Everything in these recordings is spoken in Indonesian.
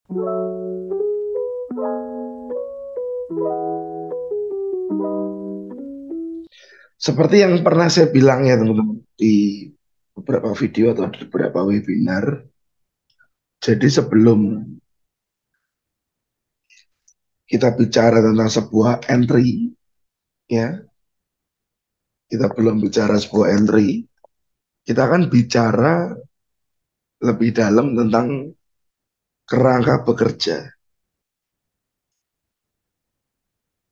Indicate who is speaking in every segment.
Speaker 1: Seperti yang pernah saya bilang ya teman-teman di beberapa video atau di beberapa webinar. Jadi sebelum kita bicara tentang sebuah entry, ya, kita belum bicara sebuah entry, kita akan bicara lebih dalam tentang kerangka bekerja.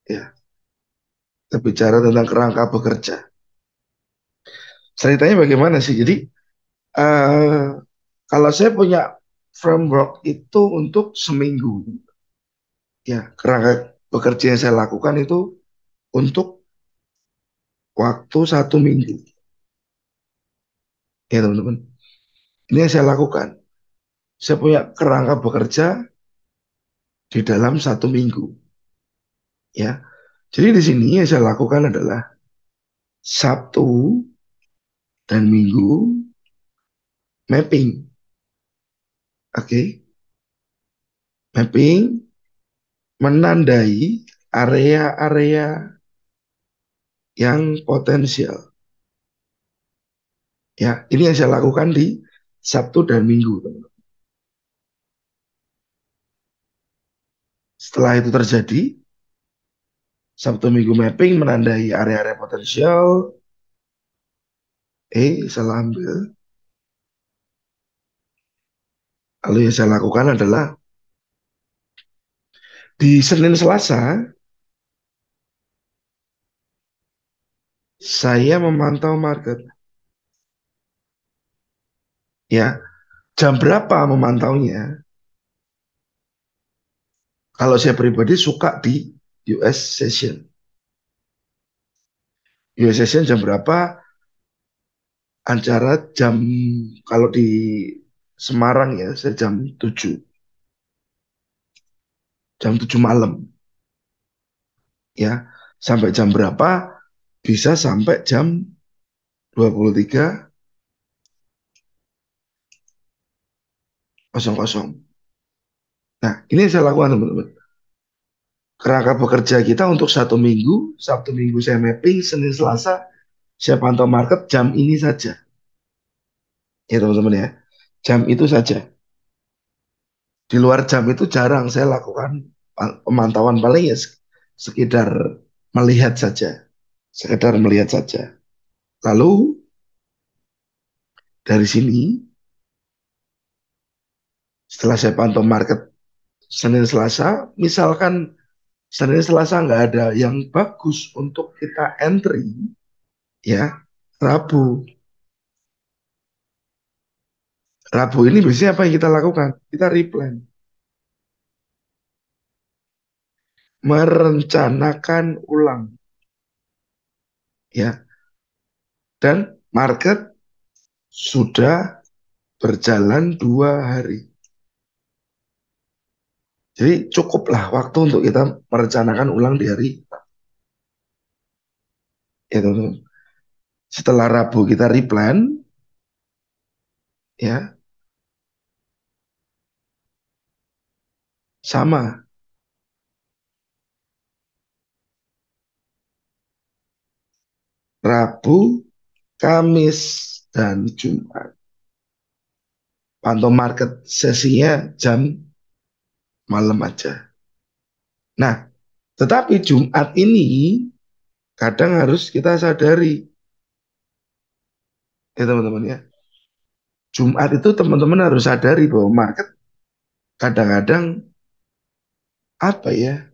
Speaker 1: Ya, kita bicara tentang kerangka bekerja. Ceritanya bagaimana sih? Jadi eh, kalau saya punya framework itu untuk seminggu, ya kerangka bekerja yang saya lakukan itu untuk waktu 1 minggu, ya teman-teman. Ini yang saya lakukan. Saya punya kerangka bekerja di dalam 1 minggu, ya. Jadi di sini yang saya lakukan adalah Sabtu dan Minggu mapping, oke? Mapping menandai area-area yang potensial. Ya, ini yang saya lakukan di Sabtu dan Minggu, teman-teman. Setelah itu terjadi, Sabtu Minggu mapping menandai area-area potensial. Salah ambil. Lalu yang saya lakukan adalah di Senin Selasa, saya memantau market. Ya, jam berapa memantaunya? Kalau saya pribadi suka di US session. US session jam berapa? Antara jam, kalau di Semarang ya, saya jam 7. Jam 7 malam. Ya, sampai jam berapa? Bisa sampai jam 23.00. Nah, ini yang saya lakukan teman-teman. Kerangka bekerja kita untuk 1 minggu, Sabtu Minggu saya mapping, Senin Selasa saya pantau market jam ini saja. Ya teman-teman ya, jam itu saja. Di luar jam itu jarang saya lakukan pemantauan, paling ya sekedar melihat saja. Sekedar melihat saja. Lalu dari sini, setelah saya pantau market Senin Selasa, misalkan Senin Selasa nggak ada yang bagus untuk kita entry, ya Rabu. Rabu ini biasanya apa yang kita lakukan? Kita replan, merencanakan ulang, ya. Dan market sudah berjalan 2 hari. Jadi cukuplah waktu untuk kita merencanakan ulang di hari, ya teman-teman. Setelah Rabu kita replan, ya sama. Rabu, Kamis, dan Jumat. Pantau market sesinya jam malam aja. Nah, tetapi Jumat ini kadang harus kita sadari, ya teman-teman ya. Jumat itu teman-teman harus sadari bahwa market kadang-kadang apa ya,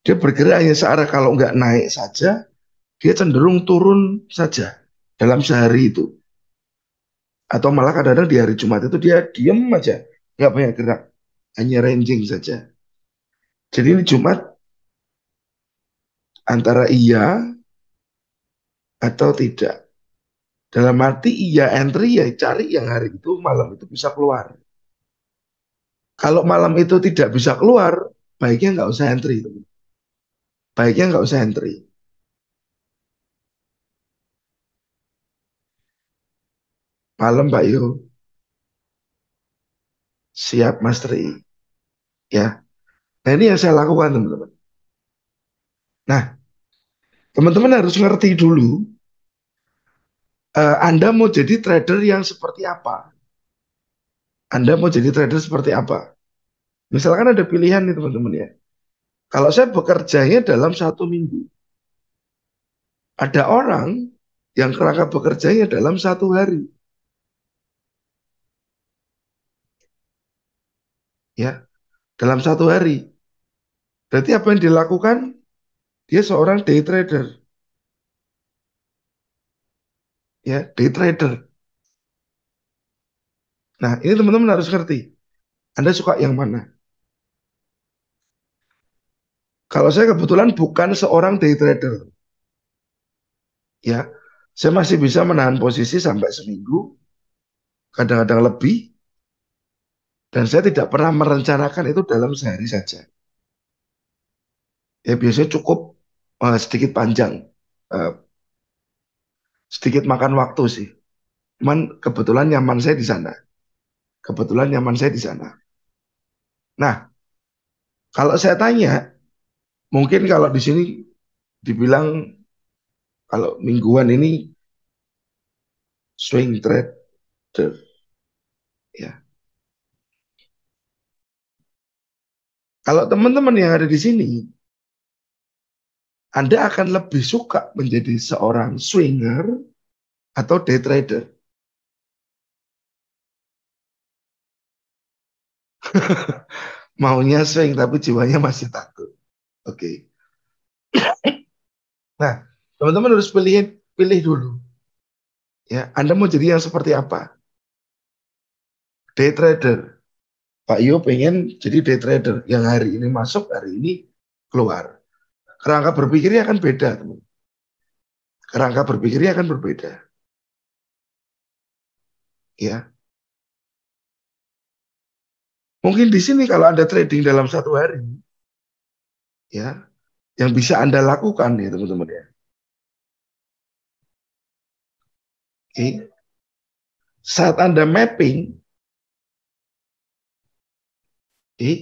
Speaker 1: dia bergerak hanya searah, kalau nggak naik saja, dia cenderung turun saja dalam sehari itu. Atau malah kadang-kadang di hari Jumat itu dia diem aja, nggak banyak gerak, hanya ranging saja. Jadi ini Jumat antara iya atau tidak. Dalam arti iya entry, ya cari yang hari itu malam itu bisa keluar. Kalau malam itu tidak bisa keluar, baiknya nggak usah entry. Baiknya nggak usah entry. Malam Mbak Yu, siap Mas Tri. Ya. Nah, ini yang saya lakukan, teman-teman. Nah, teman-teman harus ngerti dulu, Anda mau jadi trader yang seperti apa? Anda mau jadi trader seperti apa? Misalkan ada pilihan nih, teman-teman ya. Kalau saya bekerjanya dalam 1 minggu, ada orang yang kerangka bekerjanya dalam 1 hari, ya, dalam 1 hari. Berarti apa yang dilakukan? Dia seorang day trader, ya, day trader. Nah, ini teman-teman harus ngerti. Anda suka yang mana? Kalau saya kebetulan bukan seorang day trader, ya, saya masih bisa menahan posisi sampai seminggu, kadang-kadang lebih, dan saya tidak pernah merencanakan itu dalam sehari saja. Ya, biasanya cukup sedikit panjang, eh, sedikit makan waktu sih. Cuman kebetulan nyaman saya di sana. Kebetulan nyaman saya di sana. Nah, kalau saya tanya, mungkin kalau di sini dibilang kalau mingguan ini swing trader, ya. Kalau teman-teman yang ada di sini, Anda akan lebih suka menjadi seorang swinger atau day trader. Maunya swing tapi jiwanya masih takut. Oke. Nah, teman-teman harus pilih dulu. Ya, Anda mau jadi yang seperti apa? Day trader. Pak Yo pengen jadi day trader yang hari ini masuk, hari ini keluar. Kerangka berpikirnya akan beda, teman. Kerangka berpikirnya akan berbeda. Ya, mungkin di sini kalau Anda trading dalam 1 hari, ya, yang bisa Anda lakukan ya teman-teman ya. Oke. Saat Anda mapping, oke,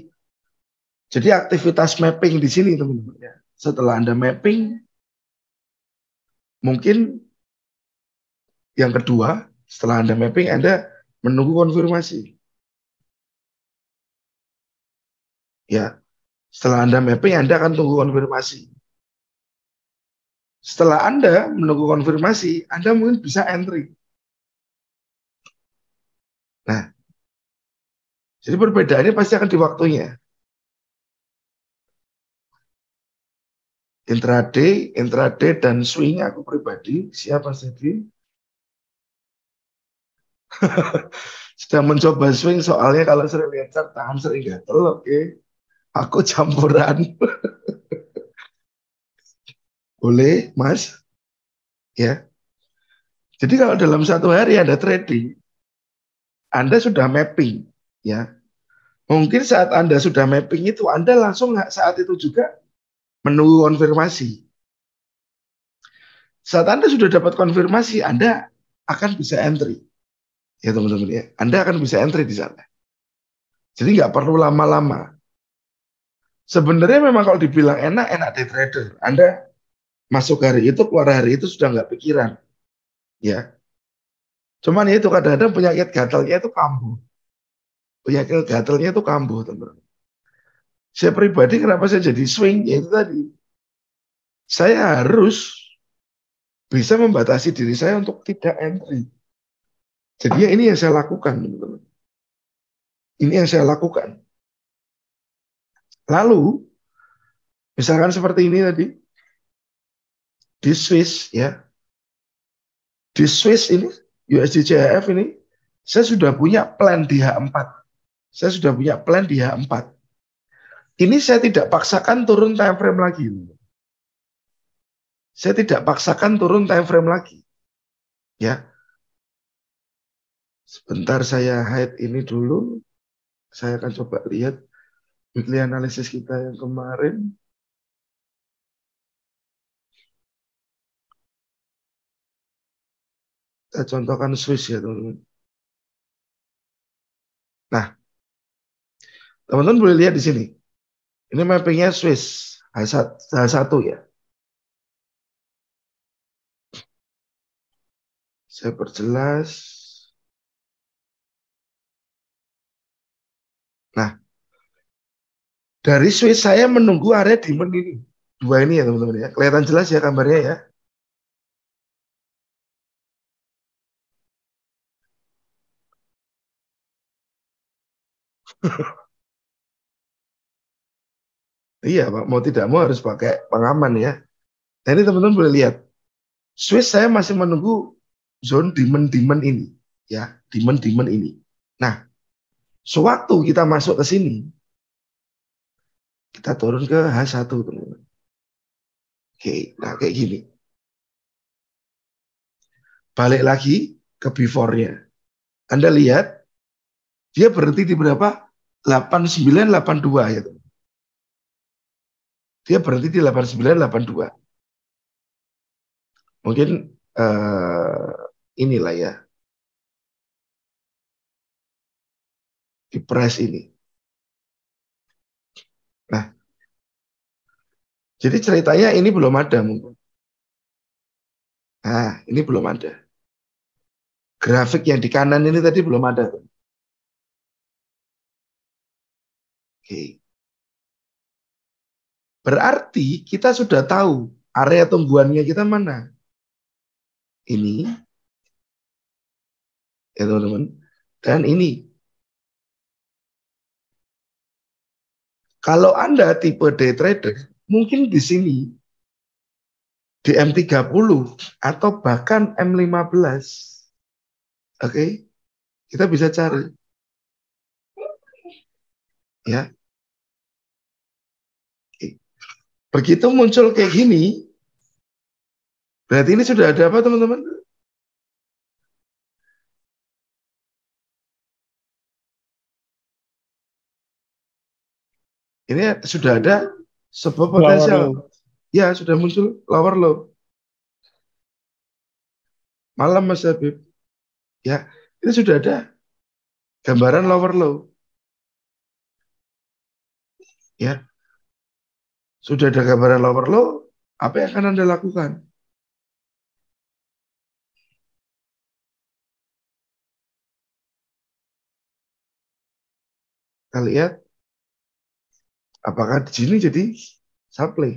Speaker 1: jadi aktivitas mapping di sini teman-teman ya. Setelah Anda mapping, mungkin yang kedua, setelah Anda mapping, Anda menunggu konfirmasi. Ya, setelah Anda mapping, Anda akan tunggu konfirmasi. Setelah Anda menunggu konfirmasi, Anda mungkin bisa entry. Nah, jadi perbedaannya pasti akan di waktunya. Intraday dan swing aku pribadi, siapa sih? Sedang mencoba swing soalnya kalau sering lihat chart, tangan sering gatel, oke. Aku campuran. Boleh, Mas? Ya. Jadi kalau dalam 1 hari Anda trading, Anda sudah mapping, ya. Mungkin saat Anda sudah mapping itu, Anda langsung nggak saat itu juga menunggu konfirmasi. Saat Anda sudah dapat konfirmasi, Anda akan bisa entry. Ya teman-teman ya. Anda akan bisa entry di sana. Jadi nggak perlu lama-lama. Sebenarnya memang kalau dibilang enak, enak day trader. Anda masuk hari itu, keluar hari itu sudah nggak pikiran. Ya. Cuman itu kadang-kadang penyakit gatalnya itu kambuh. Penyakit gatalnya itu kambuh, teman-teman. Saya pribadi kenapa saya jadi swing, ya itu tadi. Saya harus bisa membatasi diri saya untuk tidak entry. Jadi ya ini yang saya lakukan, teman-teman. Ini yang saya lakukan. Lalu, misalkan seperti ini tadi, di Swiss ya, di Swiss ini, USD CHF ini, saya sudah punya plan di H4. Saya sudah punya plan di H4. Ini saya tidak paksakan turun time frame lagi. Saya tidak paksakan turun time frame lagi. Ya, sebentar saya hide ini dulu. Saya akan coba lihat weekly analisis kita yang kemarin. Saya contohkan Swiss ya teman-teman. Nah, Teman-teman boleh lihat di sini. Ini mappingnya Swiss H1 ya. Saya perjelas. Nah, dari Swiss saya menunggu area demand ini. Dua ini ya teman-teman ya. Kelihatan jelas ya gambarnya ya. Iya Pak, mau tidak mau harus pakai pengaman ya. Nah ini teman-teman boleh lihat. Swiss saya masih menunggu zone demand-demand ini. Ya, demand-demand ini. Nah, sewaktu kita masuk ke sini, kita turun ke H1 teman-teman. Oke, nah kayak gini. Balik lagi ke before-nya. Anda lihat, dia berhenti di berapa? 8982 ya teman. Dia berhenti di 8982. Mungkin inilah ya, di price ini. Nah, jadi ceritanya ini belum ada mungkin. Nah, ini belum ada. Grafik yang di kanan ini tadi belum ada. Oke. Berarti kita sudah tahu area tungguannya kita mana. Ini, ya teman-teman. Dan ini. Kalau Anda tipe day trader, mungkin di sini, di M30 atau bahkan M15. Oke, kita bisa cari. Ya, begitu muncul kayak gini, berarti ini sudah ada apa teman-teman? Ini sudah ada sebuah
Speaker 2: Lower
Speaker 1: potensial.
Speaker 2: low.
Speaker 1: Ya, sudah muncul lower low. Malam Mas Habib. Ya, ini sudah ada gambaran lower low. Ya, sudah ada gambaran lower low. Apa yang akan Anda lakukan? Kita lihat apakah di sini jadi supply.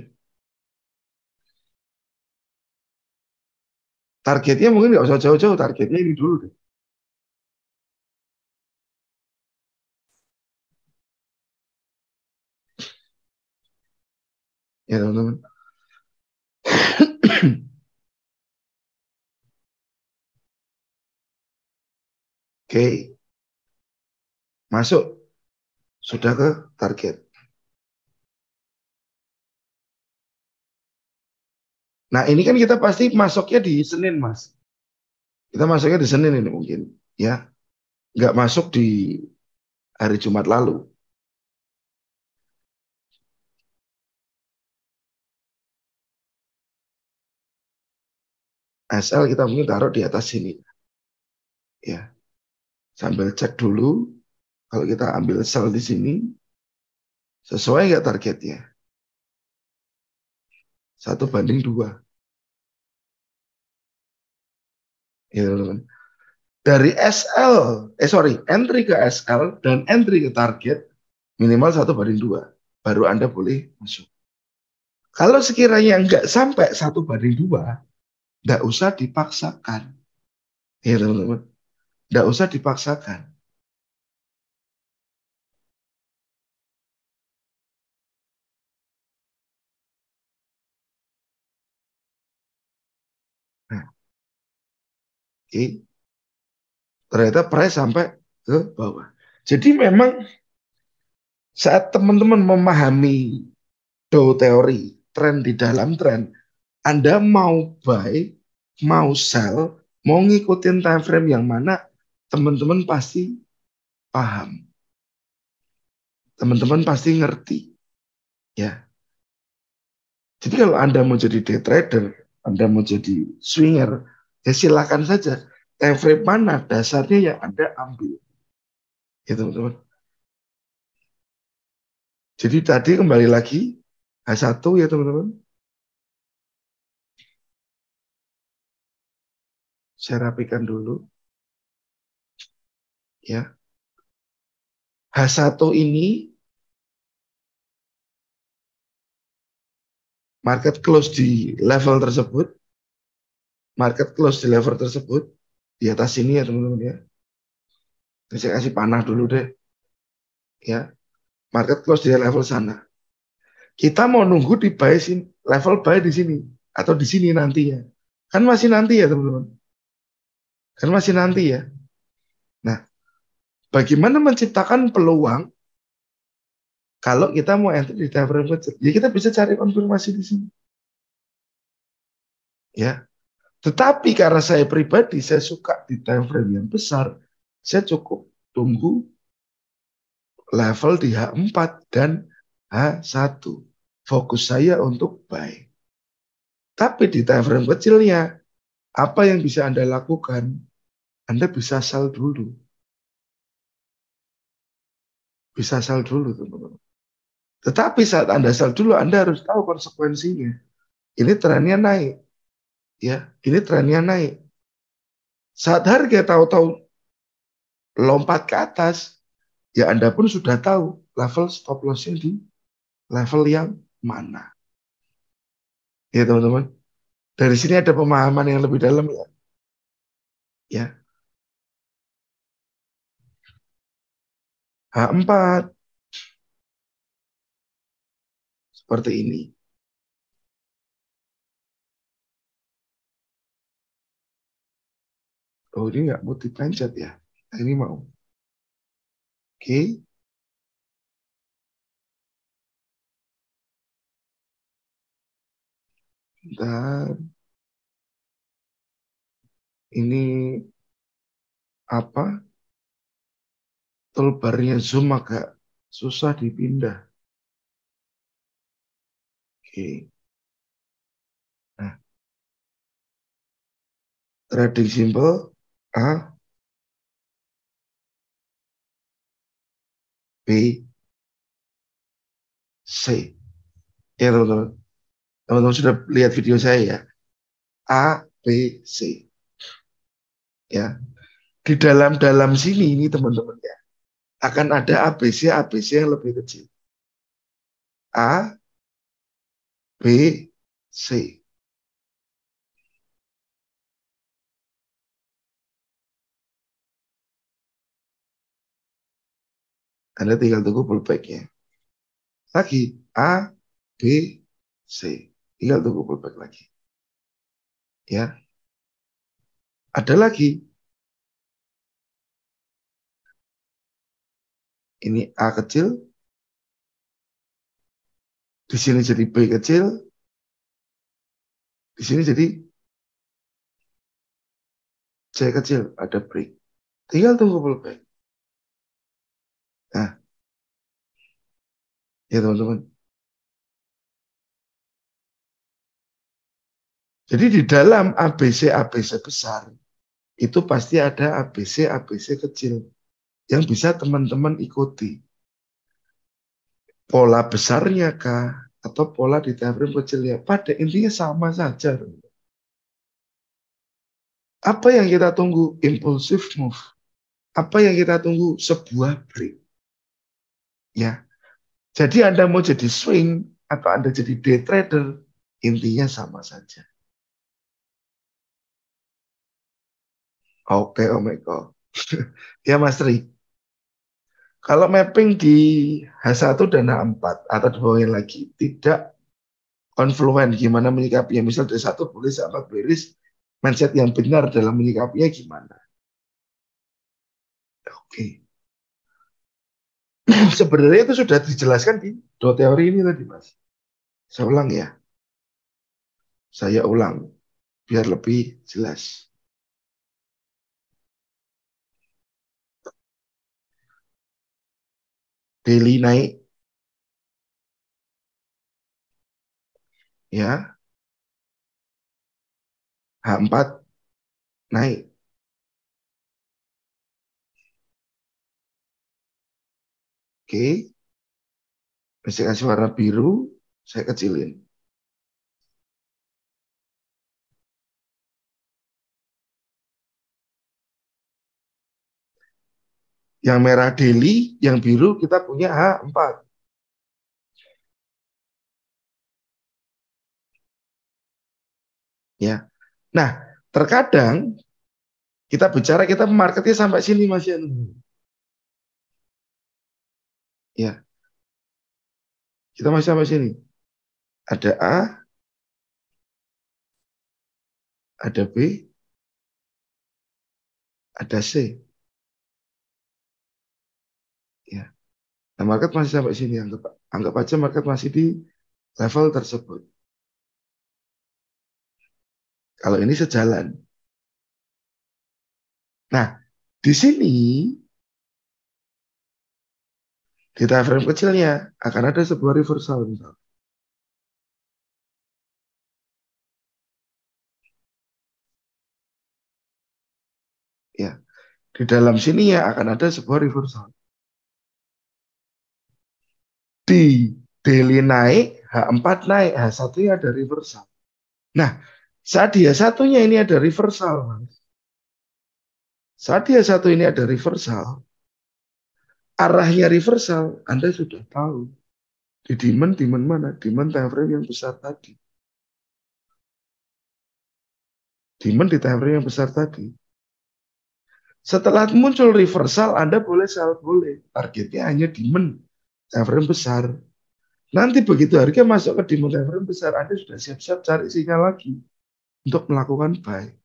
Speaker 1: Targetnya mungkin nggak usah jauh-jauh, targetnya ini dulu deh. Ya teman-teman. Oke, masuk sudah ke target. Nah ini kan kita pasti masuknya di Senin Mas. Kita masuknya di Senin ini mungkin. Ya, nggak masuk di hari Jumat lalu. SL kita mungkin taruh di atas sini. Ya, sambil cek dulu. Kalau kita ambil sell di sini, sesuai nggak targetnya? 1:2. Ya, teman-teman. Dari SL, entry ke SL dan entry ke target minimal 1:2. Baru Anda boleh masuk. Kalau sekiranya nggak sampai 1:2, nggak usah dipaksakan. Ya teman-teman, nggak usah dipaksakan. Nah, oke. Ternyata price sampai ke bawah. Jadi memang saat teman-teman memahami Dow teori, tren di dalam tren, Anda mau buy, mau sell, mau ngikutin time frame yang mana, teman-teman pasti paham. Teman-teman pasti ngerti. Ya. Jadi kalau Anda mau jadi day trader, Anda mau jadi swinger, ya silakan saja. Time frame mana dasarnya yang Anda ambil. Ya teman-teman. Jadi tadi kembali lagi H1 ya teman-teman. Saya rapikan dulu ya. H1 ini market close di level tersebut, market close di level tersebut di atas ini ya teman-teman ya. Jadi saya kasih panah dulu deh ya. Market close di level sana. Kita mau nunggu di buy level buy di sini atau di sini nanti ya. Kan masih nanti ya teman-teman. Kan masih nanti ya. Nah, bagaimana menciptakan peluang kalau kita mau enter di time frame kecil? Ya kita bisa cari konfirmasi di sini. Ya. Tetapi karena saya pribadi saya suka di time frame yang besar, saya cukup tunggu level di H4 dan H1. Fokus saya untuk buy. Tapi di time frame kecilnya, apa yang bisa Anda lakukan? Anda bisa sell dulu. Bisa sell dulu, teman-teman. Tetapi saat Anda sell dulu, Anda harus tahu konsekuensinya. Ini trennya naik. Ya, ini trennya naik. Saat harga tahu-tahu lompat ke atas, ya Anda pun sudah tahu level stop loss-nya di level yang mana. Ya, teman-teman. Dari sini ada pemahaman yang lebih dalam ya. Ya, H4 seperti ini. Oh, ini nggak mau dipencet ya. Nah, ini mau. Oke. Dan ini apa? Toolbarnya zoom agak susah dipindah. Oke. Nah, trading symbol A, B, C. Ya teman-teman. Teman-teman sudah lihat video saya ya. A, B, C. Ya. Di dalam sini ini teman-teman ya. Akan ada ABC, ABC yang lebih kecil. A, B, C. Anda tinggal tunggu pullback-nya. Lagi A, B, C. Tinggal tunggu pullback lagi. Ya. Ada lagi. Ini A kecil. Di sini jadi B kecil. Di sini jadi C kecil. Ada break. Tinggal tunggu pullback. Nah, ya teman-teman. Jadi di dalam ABC ABC besar itu pasti ada ABC ABC kecil yang bisa teman-teman ikuti. Pola besarnya kah atau pola di time frame kecilnya pada intinya sama saja. Apa yang kita tunggu? Impulsive move. Apa yang kita tunggu? Sebuah break. Ya. Jadi Anda mau jadi swing atau Anda jadi day trader, intinya sama saja. Oke, Om Eko. Ya, Mas Tri. Kalau mapping di H1 dan H4 atau di bawahnya lagi tidak konfluen gimana menyikapinya. Misal dari satu boleh sampai beris, mindset yang benar dalam menyikapinya gimana. Oke. Sebenarnya itu sudah dijelaskan di dua teori ini tadi, Mas. Saya ulang ya. Saya ulang biar lebih jelas. Daily naik ya, H4 naik. Oke. Saya kasih warna biru, saya kecilin. Yang merah daily, yang biru kita punya H4. Ya. Nah, terkadang kita bicara kita marketnya sampai sini Mas Yanu. Ya, kita masih sampai sini. Ada A, ada B, ada C. Ya. Nah, market masih sampai sini. Anggap aja market masih di level tersebut. Kalau ini sejalan. Nah, di sini di time frame kecilnya akan ada sebuah reversal misal. Ya, di dalam sini ya akan ada sebuah reversal. Di daily naik, H4 naik, H1 nya ada reversal. Nah, saat dia satunya ini ada reversal, Mas. Saat dia satu ini ada reversal, arahnya reversal, Anda sudah tahu. Di demand mana? Demand time frame yang besar tadi. Demand di time frame yang besar tadi. Setelah muncul reversal, Anda boleh sell, boleh. Targetnya hanya demand time frame besar. Nanti begitu harga masuk ke demand time frame besar, Anda sudah siap-siap cari sinyal lagi untuk melakukan buy.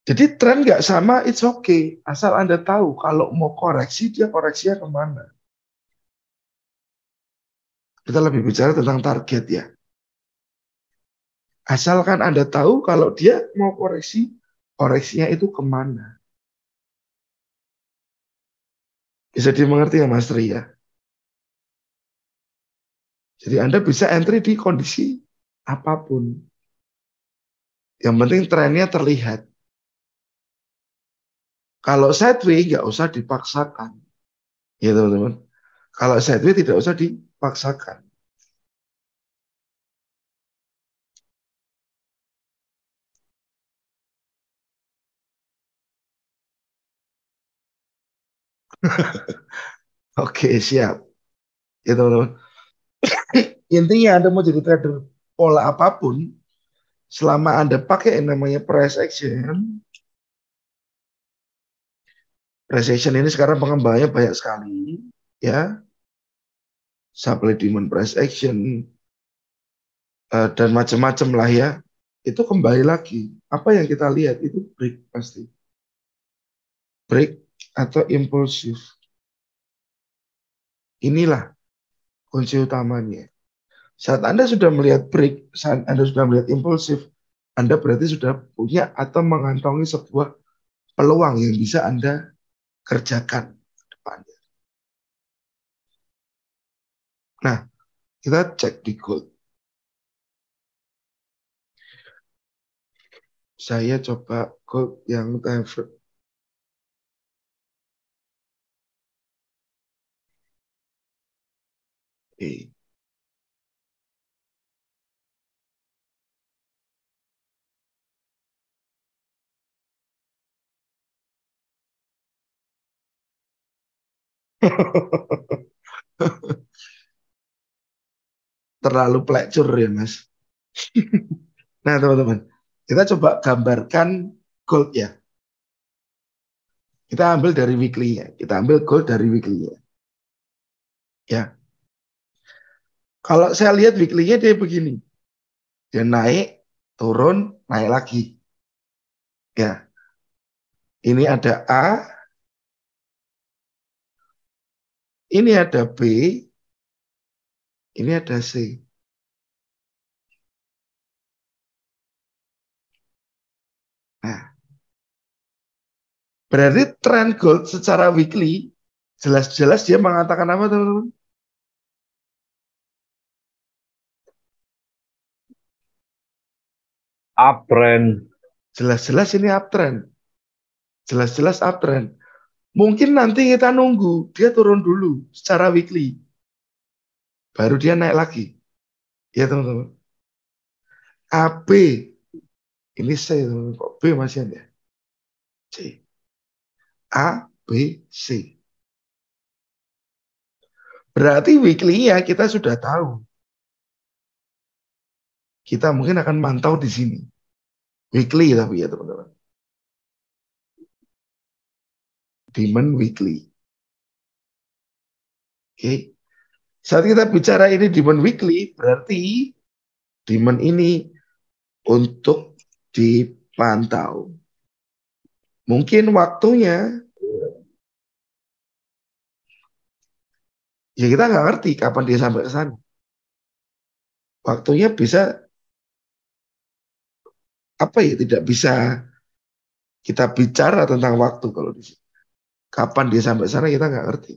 Speaker 1: Jadi tren nggak sama, it's okay. Asal Anda tahu kalau mau koreksi, dia koreksinya kemana. Kita lebih bicara tentang target ya. Asalkan Anda tahu kalau dia mau koreksi, koreksinya itu kemana. Bisa dimengerti ya Mas Tri ya. Jadi Anda bisa entry di kondisi apapun. Yang penting trennya terlihat. Kalau sideways nggak usah dipaksakan. Ya teman-teman. Kalau sideways tidak usah dipaksakan. Oke, siap. Ya teman-teman. Intinya Anda mau jadi trader pola apapun, selama Anda pakai yang namanya price action ini sekarang pengembangannya banyak sekali, ya, supply demand price action, dan macam-macam lah ya. Itu kembali lagi, apa yang kita lihat itu break pasti. Break atau impulsif. Inilah kunci utamanya. Saat Anda sudah melihat break, saat Anda sudah melihat impulsif, Anda berarti sudah punya atau mengantongi sebuah peluang yang bisa Anda kerjakan ke depannya. Nah, kita cek di gold. Saya coba gold yang time frame. Terlalu pelacur ya, Mas. Nah, teman-teman, kita coba gambarkan gold ya. Kita ambil dari weekly-nya. Kita ambil gold dari weekly-nya. Ya. Kalau saya lihat weekly-nya dia begini. Dia naik, turun, naik lagi. Ya. Ini ada A, ini ada B, ini ada C. Nah, berarti tren gold secara weekly jelas-jelas dia mengatakan apa, teman-teman?
Speaker 2: Uptrend.
Speaker 1: Jelas-jelas ini uptrend. Jelas-jelas uptrend. Mungkin nanti kita nunggu dia turun dulu secara weekly, baru dia naik lagi. Ya teman-teman. AB, ini C teman-teman. Kok B masih ada? C. A, B, C. Berarti weekly-nya kita sudah tahu. Kita mungkin akan mantau di sini. Weekly tapi ya teman-teman. Demand weekly. Oke. Saat kita bicara ini demand weekly, berarti demand ini untuk dipantau. Mungkin waktunya, ya kita nggak ngerti kapan dia sampai ke sana. Waktunya bisa, apa ya, tidak bisa kita bicara tentang waktu kalau di sini. Kapan dia sampai sana kita nggak ngerti.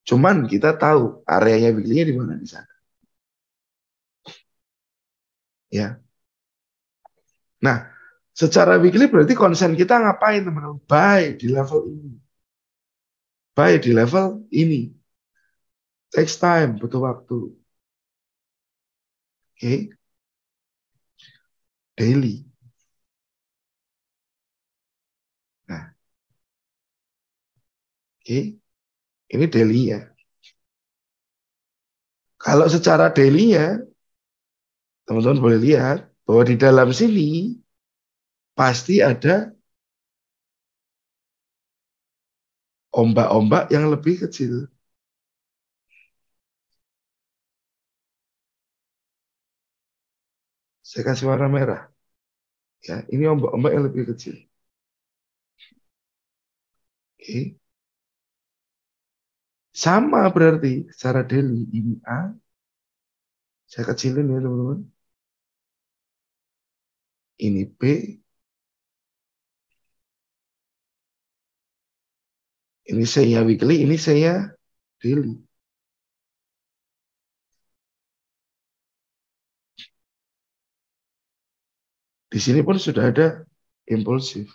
Speaker 1: Cuman kita tahu areanya weekly-nya di mana di sana. Ya. Nah, secara weekly berarti konsen kita ngapain teman-teman? Buy di level ini. Buy di level ini. Takes time, butuh waktu. Oke. Daily. Nah, oke. Ini daily ya. Kalau secara daily-nya, teman-teman boleh lihat bahwa di dalam sini pasti ada ombak-ombak yang lebih kecil. Saya kasih warna merah. Ya, ini ombak-ombak yang lebih kecil. Oke. Sama berarti secara daily. Ini A. Saya kecilin ya teman-teman. Ini B. Ini saya weekly. Ini saya daily. Di sini pun sudah ada impulsif.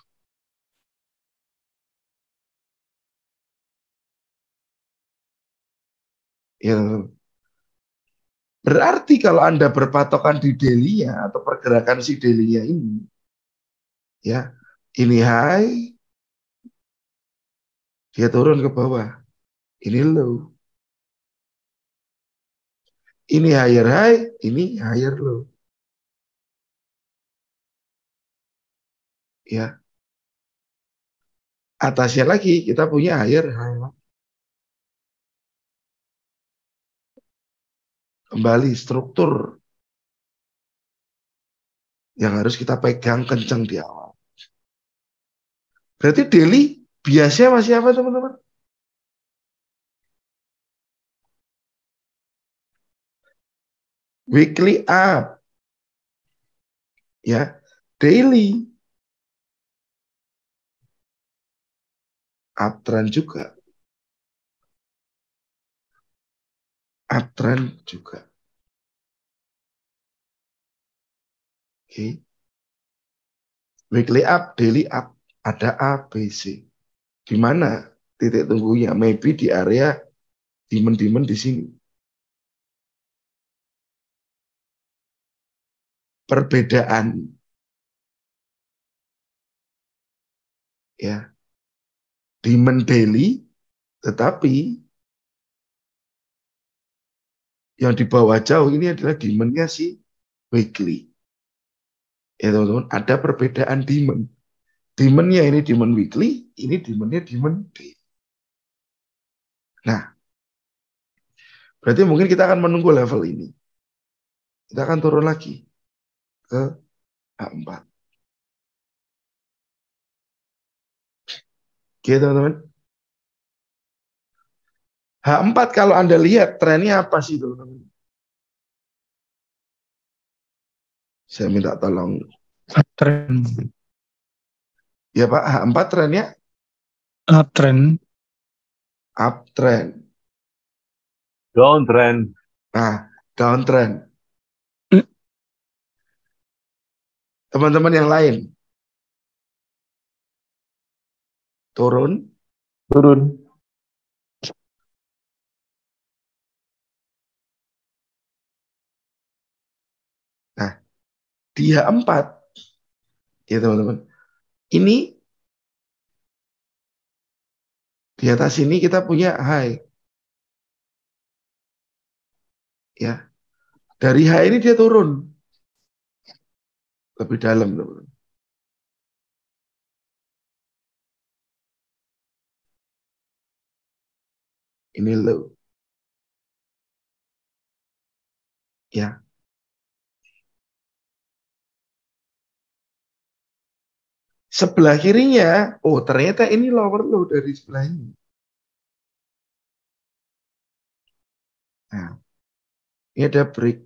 Speaker 1: Ya, teman-teman. Berarti kalau Anda berpatokan di daily-nya atau pergerakan si daily-nya ini, ya, ini high, dia turun ke bawah. Ini low. Ini higher high, ini higher low. Ya, atasnya lagi kita punya higher high. Kembali struktur yang harus kita pegang kencang di awal. Berarti daily biasanya masih apa teman-teman? Weekly up. Ya, daily uptrend juga. Uptrend juga. Oke. Weekly up, daily up. Ada A, B, C. Di mana titik tunggunya? Maybe di area demand-demand di sini. Perbedaan, ya, demand daily, tetapi yang di bawah jauh ini adalah demand-nya si weekly. Ya teman-teman, ada perbedaan demand. Demand-nya ini demand weekly, ini demand-nya demand day. Nah, berarti mungkin kita akan menunggu level ini. Kita akan turun lagi ke H4. Oke teman-teman. H4 kalau Anda lihat trennya apa sih teman-teman? Saya minta tolong.
Speaker 2: Uptrend.
Speaker 1: Ya Pak, H4 trennya
Speaker 2: Uptrend.
Speaker 1: uptrend.
Speaker 3: Downtrend.
Speaker 1: Nah, downtrend.
Speaker 2: Hmm.
Speaker 1: Teman-teman yang lain. Turun,
Speaker 3: Turun.
Speaker 1: Nah, dia 4, ya teman-teman. Ini di atas ini kita punya high, ya. Dari high ini dia turun lebih dalam, teman-teman. Ini low, ya. Sebelah kirinya, oh ternyata ini lower low dari sebelah ini. Nah, ini ada break.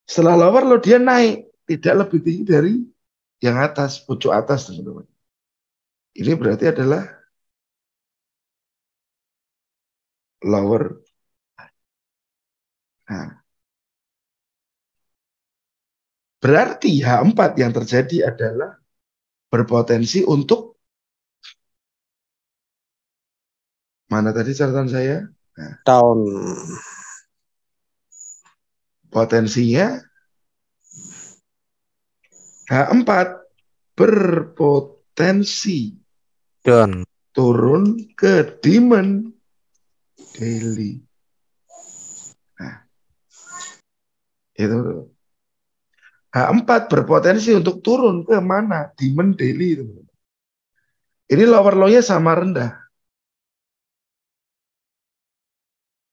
Speaker 1: Setelah lower low dia naik, tidak lebih tinggi dari yang atas, pucuk atas, teman-teman. Ini berarti adalah lower. Nah, berarti H4 yang terjadi adalah berpotensi untuk mana tadi catatan saya? Nah,
Speaker 3: Down.
Speaker 1: potensinya H4 berpotensi
Speaker 3: Down.
Speaker 1: turun ke demand daily. Nah, itu H4 berpotensi untuk turun ke mana? Demand daily. Ini lower low-nya sama rendah.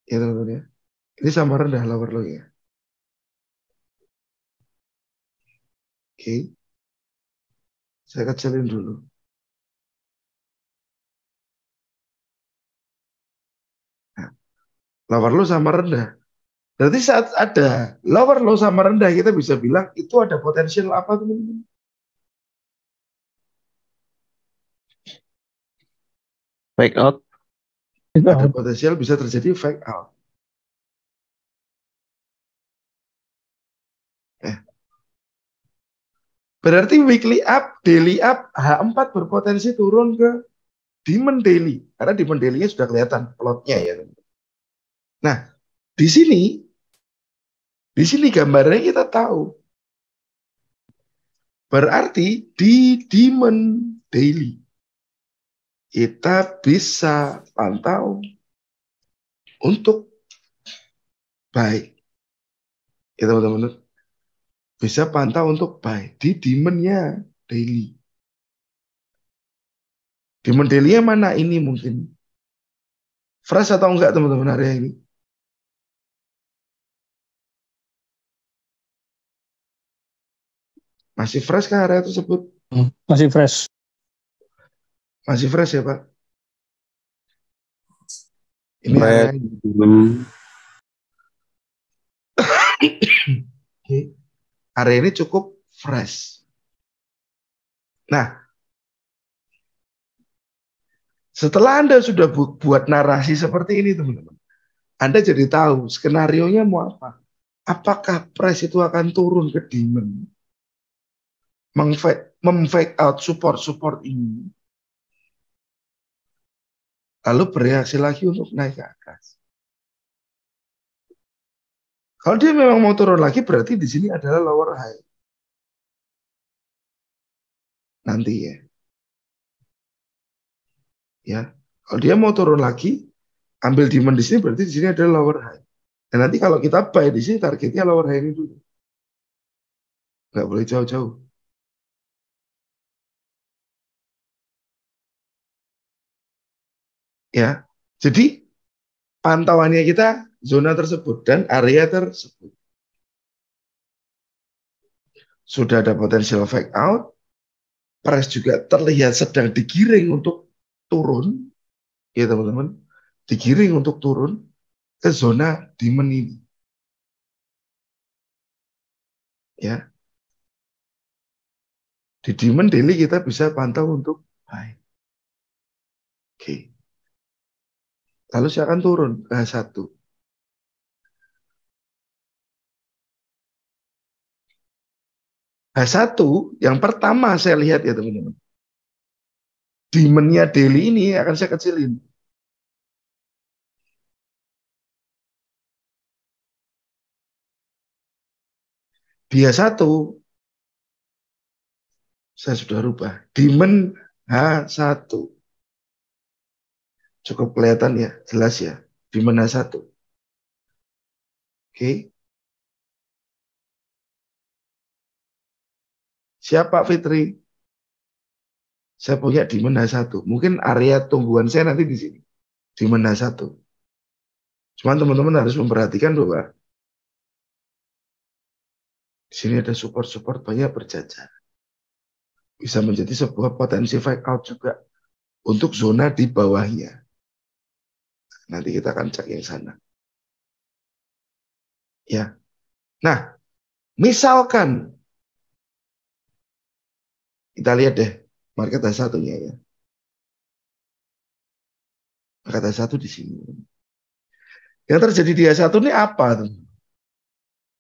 Speaker 1: Ya, teman-teman ya. Ini sama rendah lower low-nya. Oke. Saya kecilin dulu. Nah, lower low sama rendah. Berarti saat ada lower low sama rendah, kita bisa bilang itu ada potensial apa, teman-teman?
Speaker 3: Fake out.
Speaker 1: Ada potensial bisa terjadi fake out. Berarti weekly up, daily up, H4 berpotensi turun ke demand daily. Karena demand daily-nya sudah kelihatan plotnya ya. Nah, di sini gambarnya kita tahu. Berarti di demand daily kita bisa pantau untuk buy. Ya teman-teman. Bisa pantau untuk buy di demand-nya daily. Demand daily-nya mana ini mungkin? Fresh atau enggak teman-teman area ini? Masih fresh kan area tersebut?
Speaker 2: Masih fresh.
Speaker 1: Masih fresh ya Pak? Ini
Speaker 3: Red.
Speaker 1: area ini. Oke. Area ini cukup fresh. Nah, setelah Anda sudah buat narasi seperti ini teman-teman, Anda jadi tahu skenarionya mau apa. Apakah price itu akan turun ke demand? Memfake out support-support ini. Lalu bereaksi lagi untuk naik ke atas. Kalau dia memang mau turun lagi, berarti di sini adalah lower high. Nanti ya. Ya. Kalau dia mau turun lagi, ambil demand di sini, berarti di sini adalah lower high. Dan nanti kalau kita buy di sini, targetnya lower high ini dulu. Nggak boleh jauh-jauh. Ya. Jadi pantauannya kita zona tersebut dan area tersebut. Sudah ada potensial fake out, price juga terlihat sedang digiring untuk turun, ya teman-teman, digiring untuk turun ke zona demand ini. Ya, di demand daily kita bisa pantau untuk buy. Oke. Lalu saya akan turun ke H1. H1 yang pertama saya lihat ya teman-teman. demand-nya daily ini akan saya kecilin. Dia satu, saya sudah rubah. Demand H1. Cukup kelihatan ya, jelas ya. Demand H1. Oke. Siapa Fitri? Saya punya demand H1. Mungkin area tungguan saya nanti di sini. Demand H1. Cuman teman-teman harus memperhatikan bahwa di sini ada support-support banyak berjajar. Bisa menjadi sebuah potensi fake out juga untuk zona di bawahnya. Nanti kita akan cek yang sana. Ya. Nah, misalkan kita lihat deh market H1-nya ya. Market H1 di sini. Yang terjadi di H1 ini apa tuh?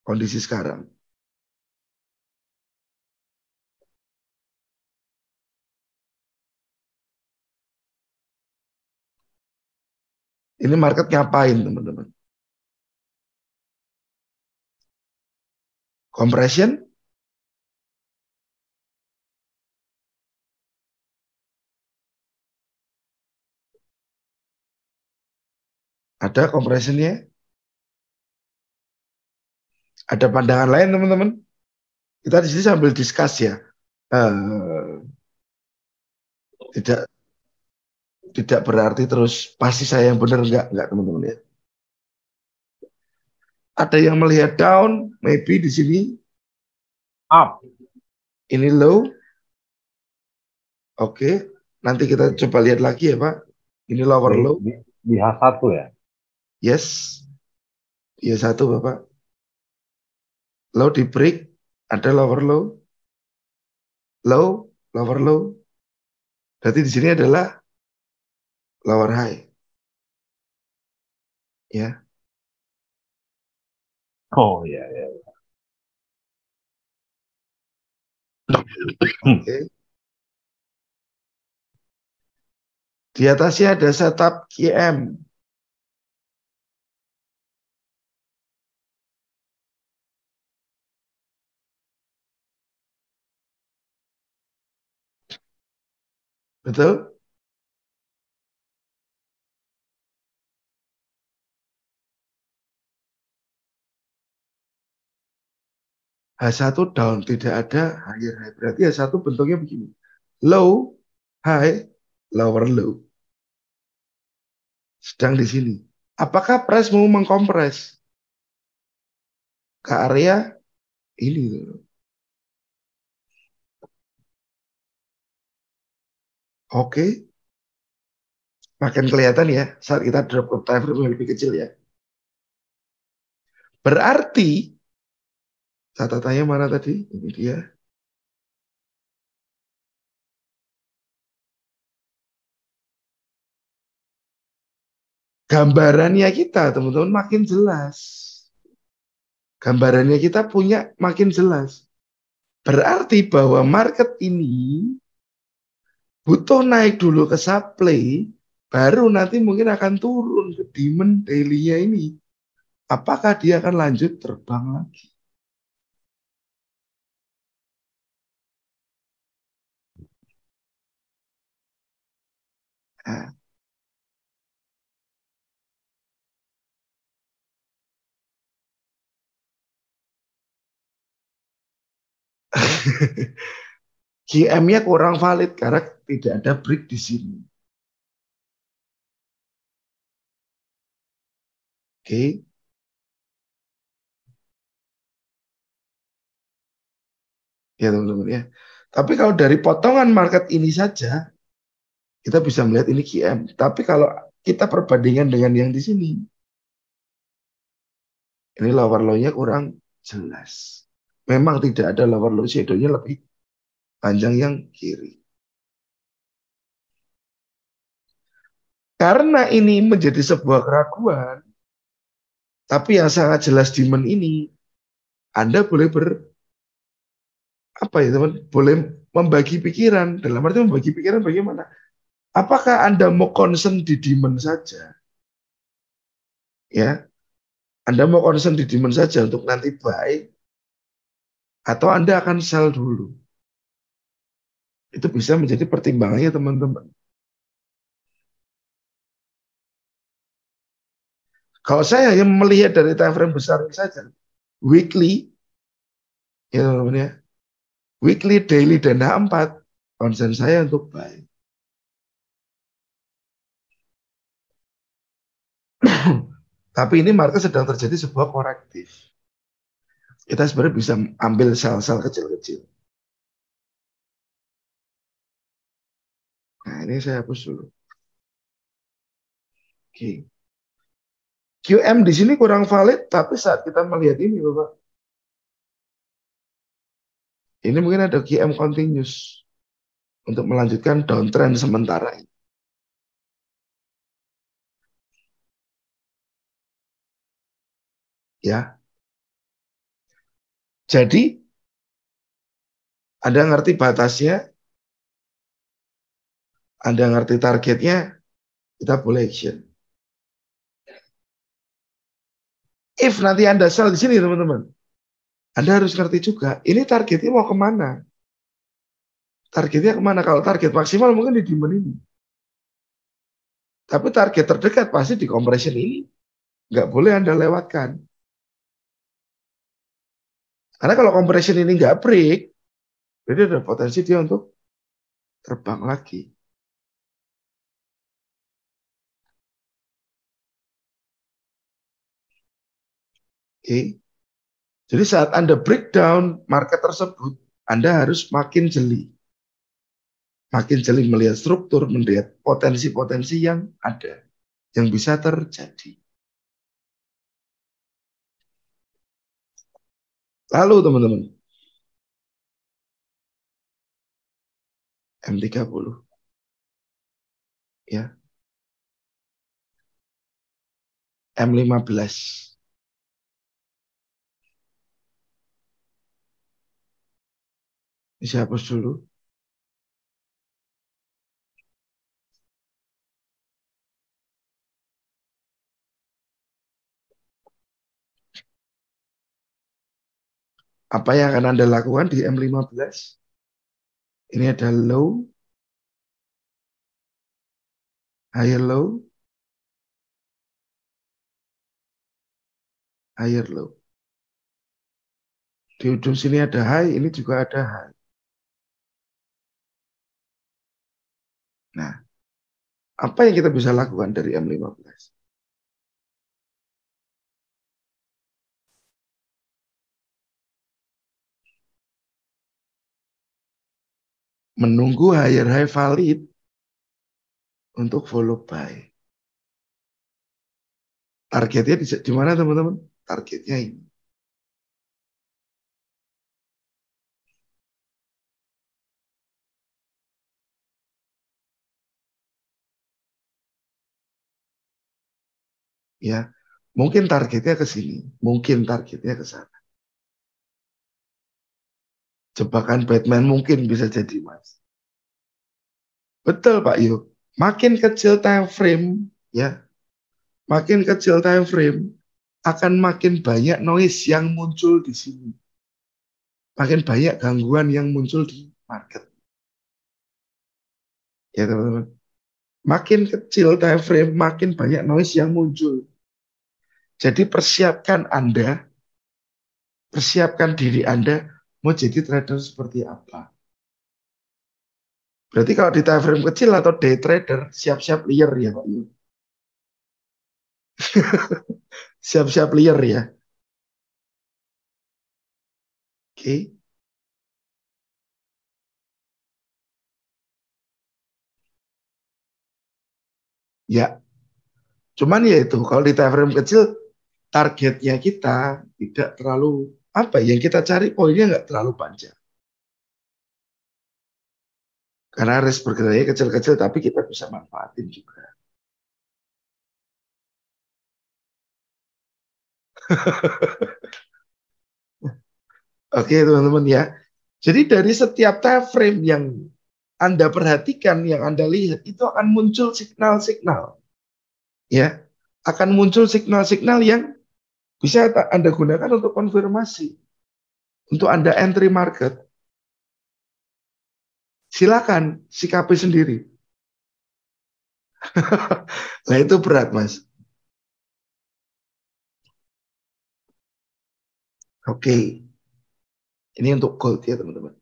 Speaker 1: Kondisi sekarang. Ini market ngapain teman-teman? Compression? Ada compressionnya? Ada pandangan lain teman-teman? Kita di sini sambil discuss ya. Tidak tidak berarti terus pasti saya yang benar enggak teman-teman ya. Ada yang melihat down, maybe di sini
Speaker 4: Up.
Speaker 1: ini low. Oke, nanti kita coba lihat lagi ya Pak. Ini lower low.
Speaker 4: Di H1 ya?
Speaker 1: Yes. Iya satu Bapak. Low di break, ada lower low. Low, lower low. Berarti di sini adalah lower high. Ya.
Speaker 4: Oh iya ya.
Speaker 1: Oke. Di atasnya ada setup QM. Betul? H1 down, tidak ada higher high. Berarti H1 bentuknya begini. Low, high, lower low. Sedang di sini. Apakah price mau mengkompres ke area ini? Oke. Makin kelihatan ya saat kita drop ke time frame yang lebih kecil ya. Berarti catatannya mana tadi? Ini dia. Gambarannya kita teman-teman makin jelas. Gambarannya kita punya makin jelas. Berarti bahwa market ini butuh naik dulu ke supply, baru nanti mungkin akan turun ke demand daily-nya ini. Apakah dia akan lanjut terbang lagi? Nah. GM-nya kurang valid karena tidak ada break di sini. Oke. Ya teman-teman ya. Tapi kalau dari potongan market ini saja, kita bisa melihat ini GM. Tapi kalau kita perbandingan dengan yang di sini, ini lower low-nya kurang jelas. Memang tidak ada lower low, shadow-nya lebih panjang yang kiri. Karena ini menjadi sebuah keraguan, tapi yang sangat jelas demand ini, Anda boleh apa ya teman, boleh membagi pikiran. Dalam arti membagi pikiran bagaimana? Apakah Anda mau concern di demand saja? Ya, Anda mau concern di demand saja untuk nanti buy, atau Anda akan sell dulu? Itu bisa menjadi pertimbangannya teman-teman. Kalau saya hanya melihat dari time frame besar saja, weekly, ya teman-teman ya, weekly, daily, dan H4, concern saya untuk buy. Tapi ini market sedang terjadi sebuah korektif. Kita sebenarnya bisa ambil sel-sel kecil-kecil. Nah, ini saya hapus dulu. Oke. QM di sini kurang valid, tapi saat kita melihat ini, Bapak, ini mungkin ada QM continuous untuk melanjutkan downtrend sementara ini. Ya. Jadi, Anda ngerti batasnya, Anda ngerti targetnya, kita boleh action. If nanti Anda sell di sini, teman-teman, Anda harus ngerti juga, ini targetnya mau kemana? Targetnya kemana? Kalau target maksimal mungkin di demand ini. Tapi target terdekat pasti di compression ini. Nggak boleh Anda lewatkan. Karena kalau compression ini nggak break, jadi ada potensi dia untuk terbang lagi. Oke. Jadi saat Anda breakdown market tersebut, Anda harus makin jeli. Makin jeli melihat struktur, melihat potensi-potensi yang ada, yang bisa terjadi. Lalu teman-teman, M30. Ya. M15. Ini saya hapus dulu. Apa yang akan Anda lakukan di M15? Ini ada low, higher low, higher low. Di ujung sini ada high, ini juga ada high. Nah, apa yang kita bisa lakukan dari M15? Menunggu higher high valid untuk follow buy. Targetnya di mana teman-teman? Targetnya ini. Ya, mungkin targetnya ke sini, mungkin targetnya ke sana. Jebakan Batman mungkin bisa jadi, Mas. Betul Pak Yuk. Makin kecil time frame, ya, makin kecil time frame akan makin banyak noise yang muncul di sini. Makin banyak gangguan yang muncul di market. Ya teman-teman. Makin kecil time frame, makin banyak noise yang muncul. Jadi persiapkan Anda, persiapkan diri Anda mau jadi trader seperti apa. Berarti kalau di time frame kecil atau day trader, siap-siap liar ya Pak Yuk. Siap-siap liar ya. Oke. Ya, cuman ya itu kalau di time frame kecil targetnya kita tidak terlalu apa yang kita cari poinnya nggak terlalu panjang. Karena risk bergeraknya kecil-kecil tapi kita bisa manfaatin juga. Oke teman-teman ya. Jadi dari setiap time frame yang Anda perhatikan, yang Anda lihat, itu akan muncul signal-signal. Ya, akan muncul signal-signal yang bisa Anda gunakan untuk konfirmasi. Untuk Anda entry market, silakan sikapi sendiri. Nah itu berat, Mas. Oke. Ini untuk gold ya, teman-teman.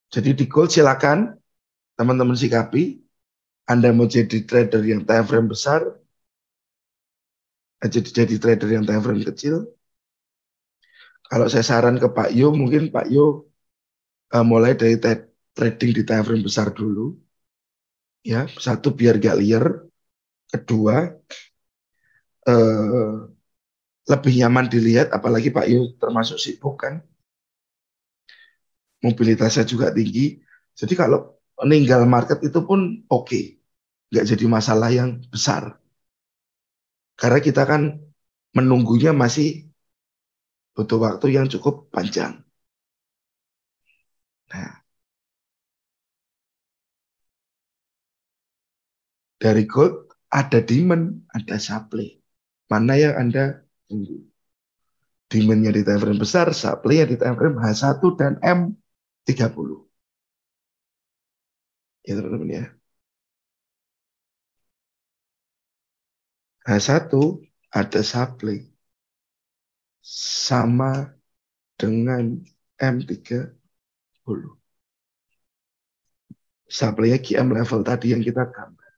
Speaker 1: Jadi di gold silakan teman-teman sikapi. Anda mau jadi trader yang time frame besar, jadi trader yang time frame kecil. Kalau saya saran ke Pak Yo, mungkin Pak Yo mulai dari trading di time frame besar dulu. Ya, satu biar gak liar. Kedua, lebih nyaman dilihat, apalagi Pak Yo termasuk sibuk kan. Mobilitasnya juga tinggi. Jadi kalau meninggal market itu pun oke. Nggak jadi masalah yang besar. Karena kita kan menunggunya masih butuh waktu yang cukup panjang. Nah, dari gold ada demand, ada supply. Mana yang Anda tunggu? Demand-nya di time frame besar, supply-nya di time frame H1 dan M30. Ya teman-teman ya. H1 ada supply sama dengan M30. Supply-nya GM level tadi yang kita gambar.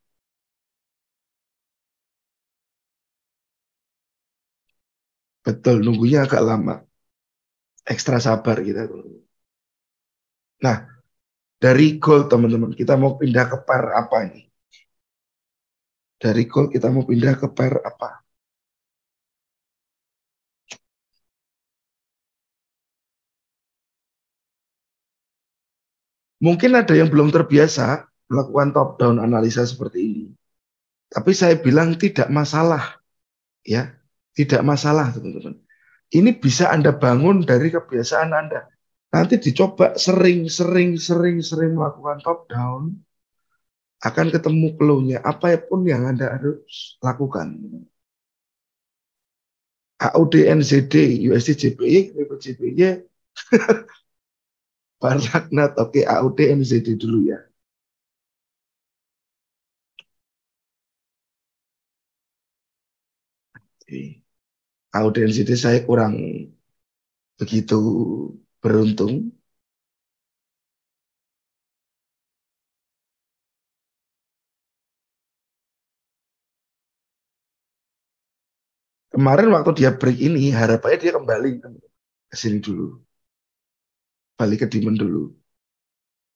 Speaker 1: Betul, nunggunya agak lama. Ekstra sabar kita. Nah, dari gold teman-teman, kita mau pindah ke pair apa ini? Dari gold kita mau pindah ke pair apa? Mungkin ada yang belum terbiasa melakukan top down analisa seperti ini. Tapi saya bilang tidak masalah. Ya, tidak masalah teman-teman. Ini bisa Anda bangun dari kebiasaan Anda. Nanti dicoba sering melakukan top down, akan ketemu clue-nya apapun yang Anda harus lakukan. AUD, NZD, USD, JPY, JPY, Parlagnat, oke, AUD, NZD dulu ya. Oke. AUD, NZD saya kurang begitu beruntung. Kemarin waktu dia break ini, harapannya dia kembali ke sini dulu. Balik ke demand dulu.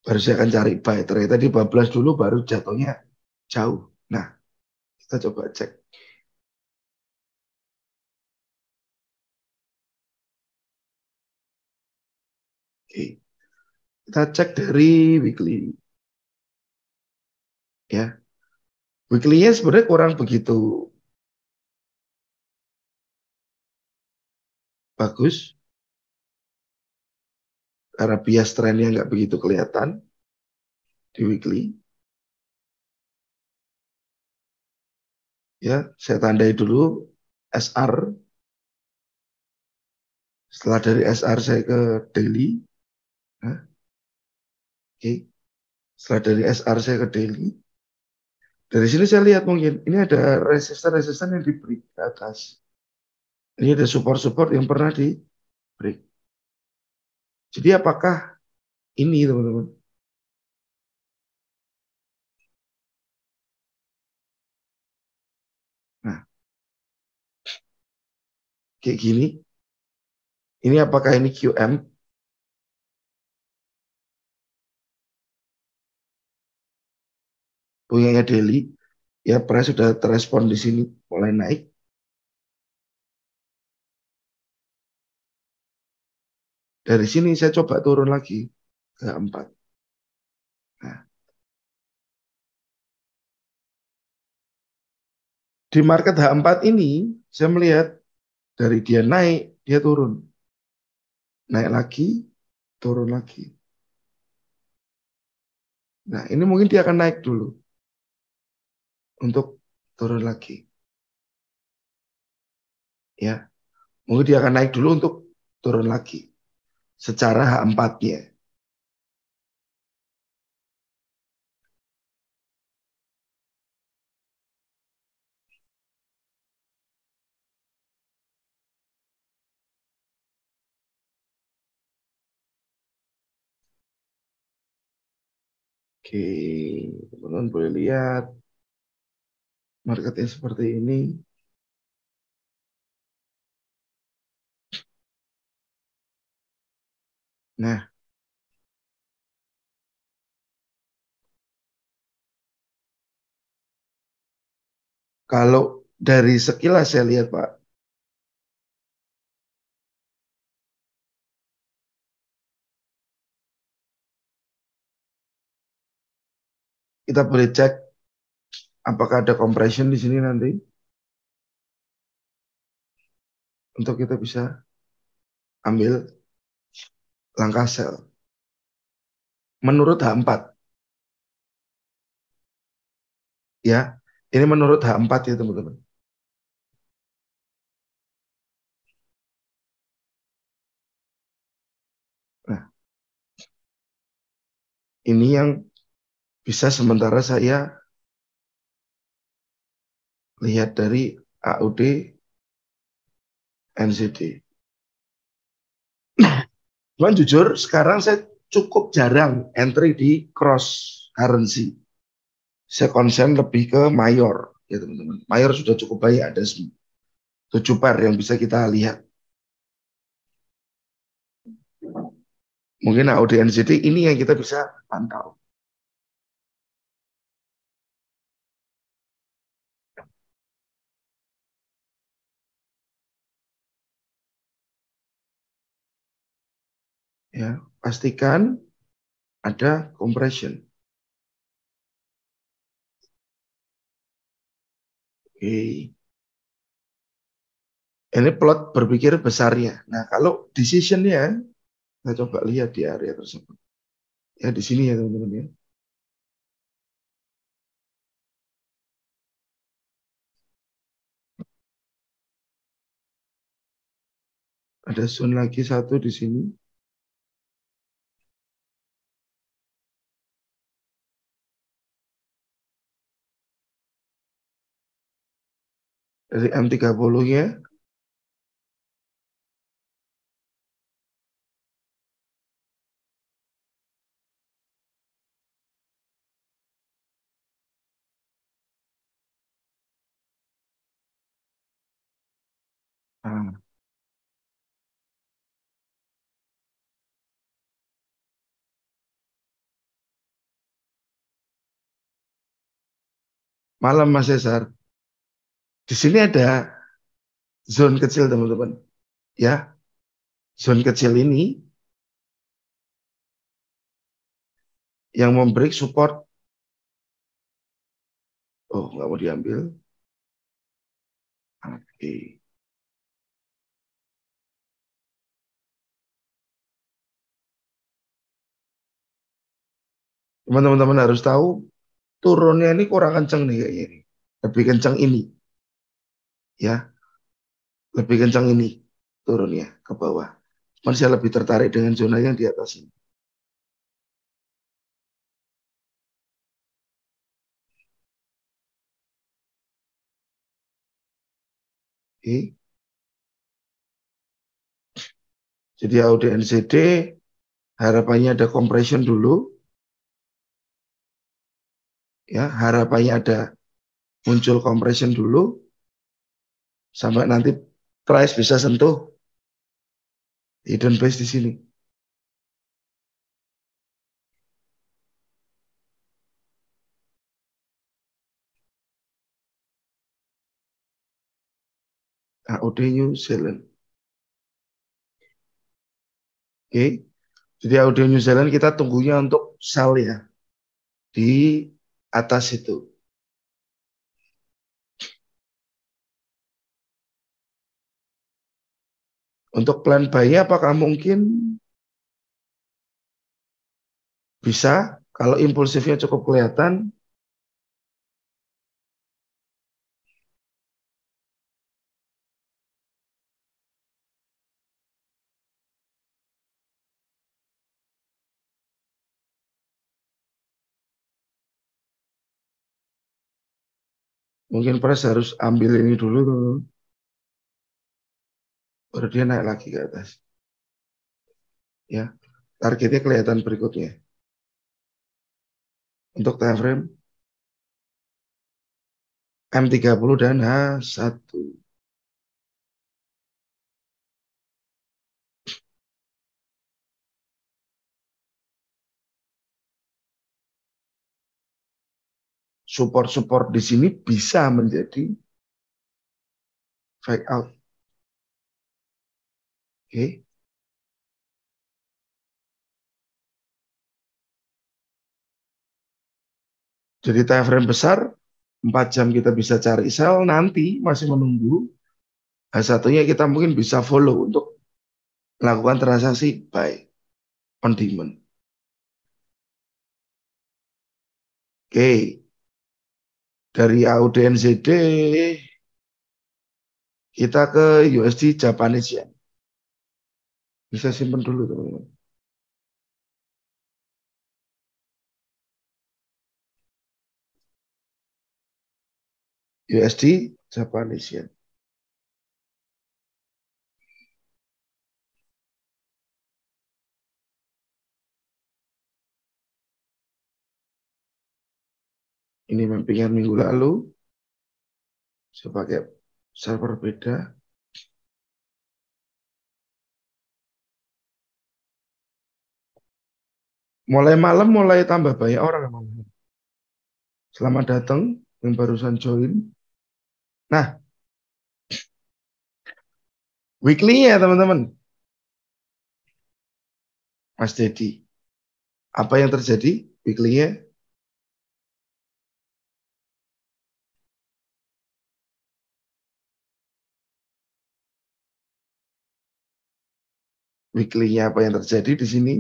Speaker 1: Baru saya akan cari buy. Ternyata di 14 dulu baru jatuhnya jauh. Nah, kita coba cek. Oke. Kita cek dari weekly. Ya. Weekly-nya sebenarnya kurang begitu bagus. Karena bias trennya nggak begitu kelihatan di weekly. Ya, saya tandai dulu SR. Setelah dari SR saya ke daily. Nah, oke. Setelah dari SR saya ke daily. Dari sini saya lihat mungkin ini ada resisten-resisten yang di break ke atas. Ini ada support-support yang pernah di break. Jadi apakah ini teman-teman? Nah, kayak gini. Ini apakah ini QM? Punyanya daily. Ya, price sudah terrespon di sini mulai naik. Dari sini saya coba turun lagi ke 4. Nah, di market H4 ini saya melihat dari dia naik, dia turun. Naik lagi, turun lagi. Nah, ini mungkin dia akan naik dulu untuk turun lagi. Ya, mungkin dia akan naik dulu untuk turun lagi secara H4-nya. Oke, teman-teman boleh lihat marketnya seperti ini. Nah, kalau dari sekilas saya lihat, Pak, kita boleh cek apakah ada compression di sini nanti untuk kita bisa ambil langkah sell. Menurut H4, ya, ini menurut H4 ya teman-teman. Nah, ini yang bisa sementara saya lihat dari AUD NZD. Cuman jujur sekarang saya cukup jarang entry di cross currency. Saya konsen lebih ke mayor ya teman-teman. Mayor sudah cukup baik, ada 7 pair yang bisa kita lihat. Mungkin AUD NZD ini yang kita bisa pantau. Ya, pastikan ada compression. Oke. Ini plot berpikir besarnya. Nah, kalau decisionnya, kita coba lihat di area tersebut. Ya, di sini ya teman-teman ya. Ada zone lagi satu di sini. Dari M30-nya. Nah, malam Mas Cesar. Di sini ada zone kecil teman-teman. Ya, zone kecil ini yang memberi support. Oh, nggak mau diambil. Oke. Teman-teman harus tahu turunnya ini kurang kenceng nih kayaknya ini. Lebih kenceng ini. Ya, lebih kenceng ini turunnya ke bawah. Cuman saya lebih tertarik dengan zona yang di atas ini. Oke. Jadi AUD NZD harapannya ada compression dulu. Ya, harapannya ada muncul compression dulu sampai nanti price bisa sentuh hidden base di sini. AUD New Zealand. Oke. Jadi AUD New Zealand kita tunggunya untuk sell ya di atas itu. Untuk plan buy apakah mungkin bisa Kalau impulsifnya cukup kelihatan, mungkin Pres harus ambil ini dulu, baru dia naik lagi ke atas. Ya, targetnya kelihatan berikutnya. Untuk time frame M30 dan H1. Support-support di sini bisa menjadi fake out. Oke. Jadi time frame besar 4 jam kita bisa cari sell, nanti masih menunggu H1-nya kita mungkin bisa follow untuk melakukan transaksi buy on demand. Oke. Dari AUD NZD kita ke USD Japanese Yen. Bisa simpan dulu teman-teman. USD Japanese Yen. Ini mappingan minggu lalu. Saya pakai server beda. Mulai malam mulai tambah banyak orang emang. Selamat datang yang barusan join. Nah, weekly ya teman-teman. Mas Dedi, apa yang terjadi weekly-nya? Weekly-nya apa yang terjadi di sini?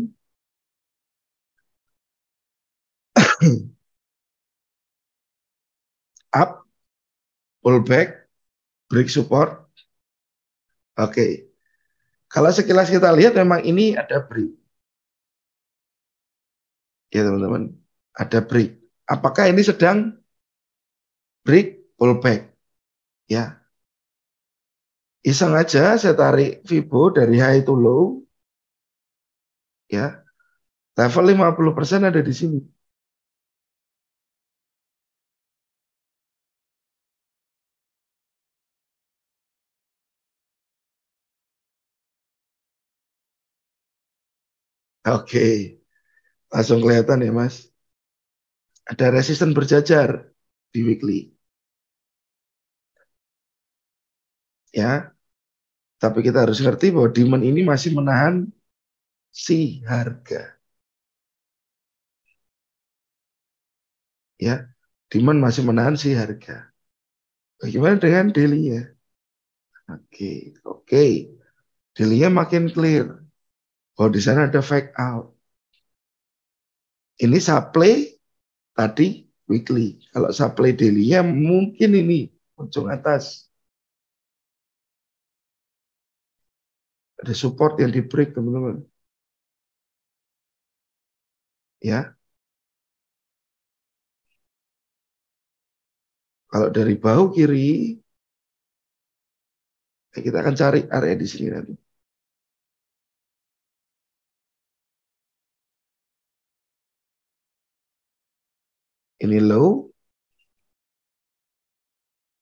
Speaker 1: Up, pullback, break support. Oke. Kalau sekilas kita lihat memang ini ada break. Ya teman-teman, ada break. Apakah ini sedang break pullback? Ya. Iseng aja saya tarik Fibo dari high to low. Ya. Level 50% ada di sini. Oke. Langsung kelihatan ya Mas. Ada resisten berjajar di weekly. Ya. Tapi kita harus ngerti bahwa demand ini masih menahan si harga. Ya. Demand masih menahan si harga. Bagaimana dengan daily-nya? Oke. Oke. Daily-nya makin clear. Oh, di sana ada fake out. Ini supply tadi weekly. Kalau supply daily-nya mungkin ini ujung atas. Ada support yang di break teman-teman. Ya. Kalau dari bahu kiri, kita akan cari area di sini nanti. Ini low.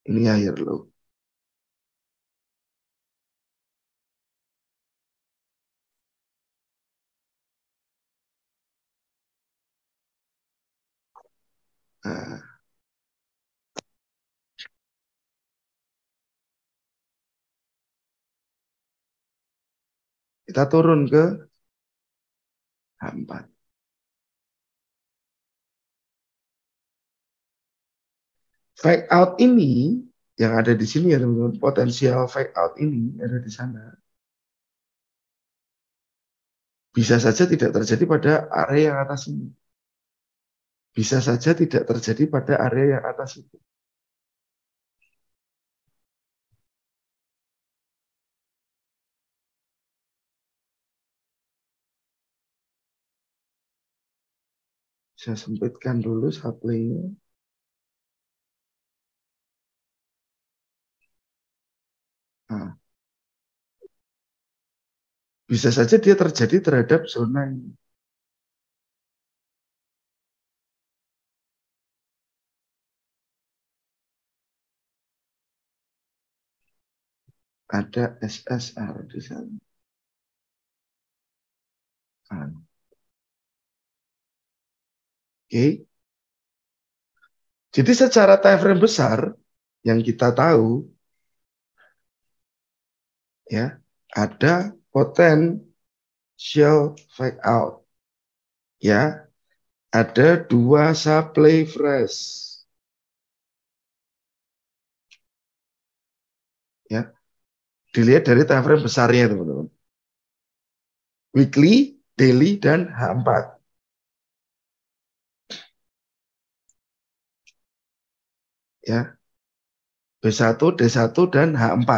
Speaker 1: Ini higher low. Nah, kita turun ke H4. Fake out ini yang ada di sini ya teman-teman, potensial fake out ini ada di sana. Bisa saja tidak terjadi pada area yang atas ini. bisa saja tidak terjadi pada area yang atas itu. Saya sempitkan dulu supply-nya. Nah, bisa saja dia terjadi terhadap zona ini. Ada SSR di sana. Nah, oke. Jadi secara time frame besar yang kita tahu ya, ada potential fake out. Ya, ada 2 supply fresh. Ya, dilihat dari time frame besarnya teman-teman. Weekly, daily, dan H4. Ya, B1, D1, dan H4.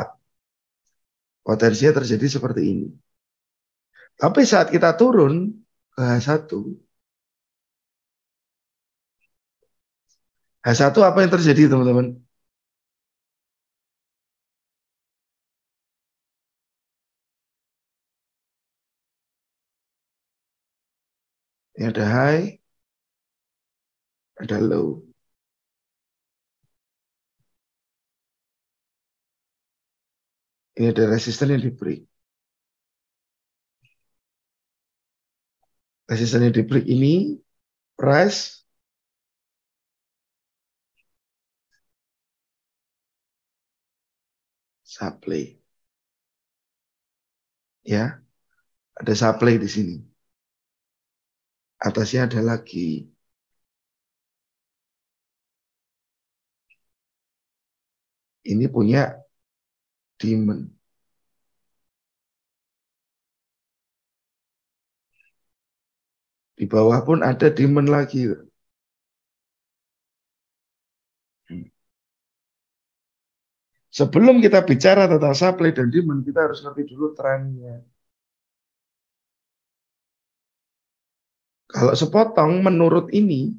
Speaker 1: Potensinya terjadi seperti ini. Tapi saat kita turun ke H1, H1 apa yang terjadi teman-teman? Ini ada high, ada low. Ini ada resisten yang di break. Resisten yang di break ini price supply. Ya, ada supply di sini. Atasnya ada lagi. Ini punya demand. Di bawah pun ada demand lagi. Sebelum kita bicara tentang supply dan demand, kita harus ngerti dulu trennya. Kalau sepotong menurut ini,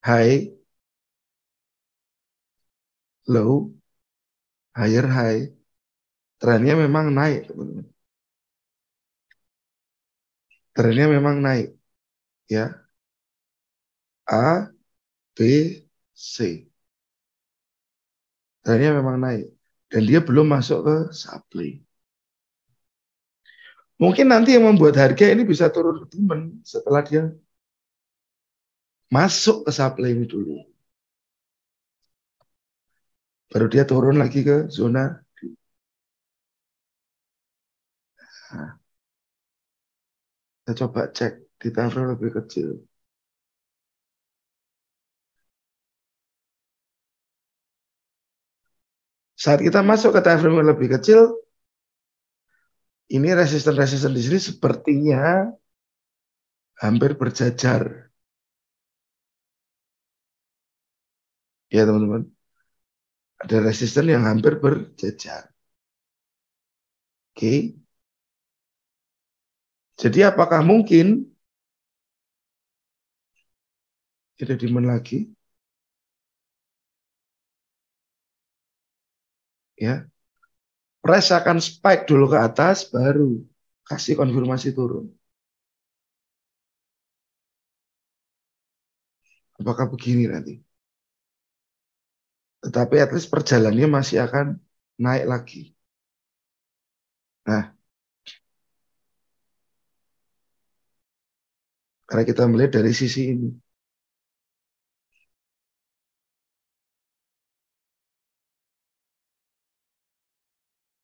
Speaker 1: high, low, higher high, trennya memang naik, teman-teman. Trennya memang naik, ya. A, B, C. Trennya memang naik. Dan dia belum masuk ke supply. Mungkin nanti yang membuat harga ini bisa turun ke demand setelah dia masuk ke supply ini dulu. Baru dia turun lagi ke zona. Nah, kita coba cek di time frame lebih kecil. Saat kita masuk ke time frame yang lebih kecil, ini resisten-resisten di sini sepertinya hampir berjajar. Ya teman-teman. Ada resisten yang hampir berjajar. Oke. Jadi apakah mungkin kita demand lagi? Ya. Price akan spike dulu ke atas, baru kasih konfirmasi turun. Apakah begini nanti? Tetapi at least perjalanannya masih akan naik lagi. Nah, karena kita melihat dari sisi ini.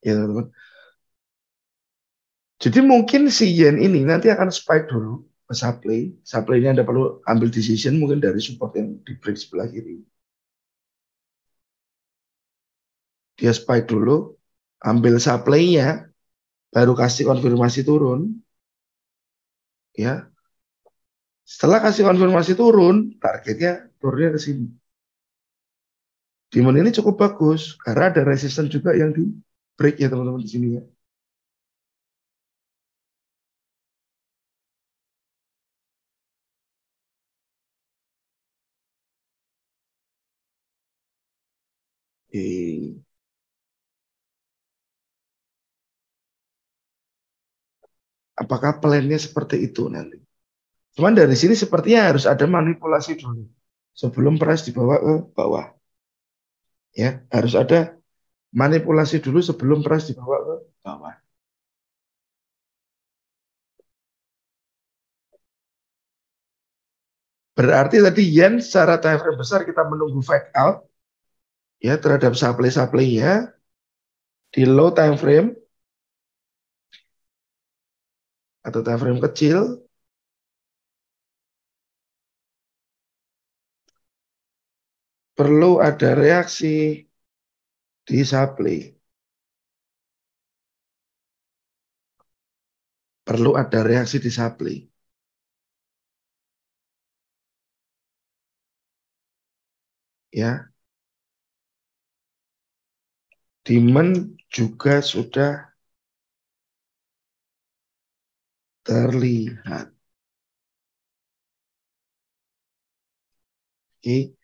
Speaker 1: Ya teman-teman. Jadi mungkin si yen ini nanti akan spike dulu ke supply. Supply-nya Anda perlu ambil decision mungkin dari support yang di break sebelah kiri. Dia spike dulu, ambil supply-nya, baru kasih konfirmasi turun. Ya. Setelah kasih konfirmasi turun, targetnya turunnya ke sini. Demand ini cukup bagus karena ada resisten juga yang di break ya teman-teman di sini ya. Oke. Apakah plannya seperti itu nanti? Cuman dari sini sepertinya harus ada manipulasi dulu sebelum price dibawa ke bawah. Ya, harus ada manipulasi dulu sebelum price dibawa ke bawah. Berarti tadi yen secara time frame besar kita menunggu fake out ya terhadap supply-supply-nya di low time frame atau time frame kecil perlu ada reaksi di supply. Perlu ada reaksi di supply. Ya. Demand juga sudah terlihat. Oke.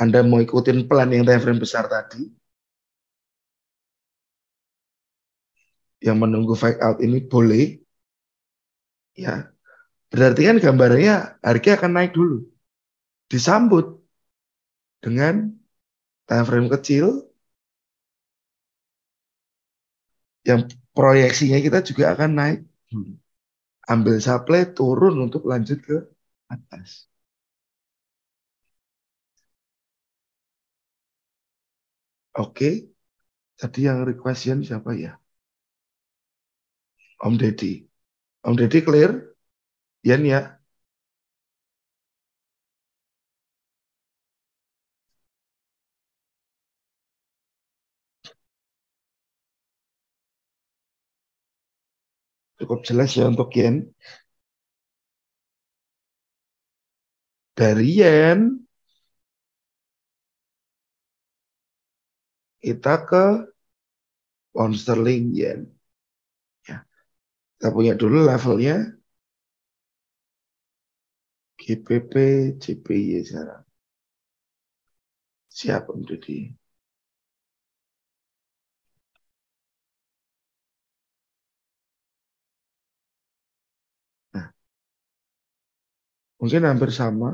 Speaker 1: Anda mau ikutin plan yang time frame besar tadi, yang menunggu fake out ini boleh, ya. Berarti kan gambarnya harga akan naik dulu, disambut dengan time frame kecil, yang proyeksinya kita juga akan naik dulu. Ambil supply turun untuk lanjut ke atas. Oke, tadi yang requestion siapa ya? Om Deddy. Om Deddy clear? Yan ya? Cukup jelas ya untuk yen. Dari yen kita ke pound sterling yen. Ya. Kita punya dulu levelnya GBP JPY sekarang. Siap Om Deddy. Nah, mungkin hampir sama.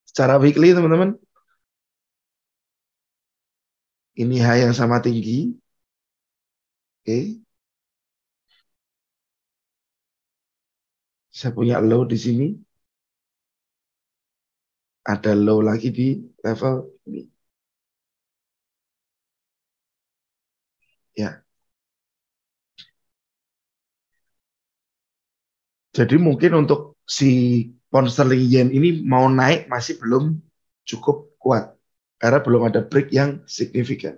Speaker 1: Secara weekly teman-teman, ini high yang sama tinggi. Oke. Saya punya low di sini. Ada low lagi di level ini. Ya. Jadi mungkin untuk si pound sterling yen ini mau naik masih belum cukup kuat. Karena belum ada break yang signifikan.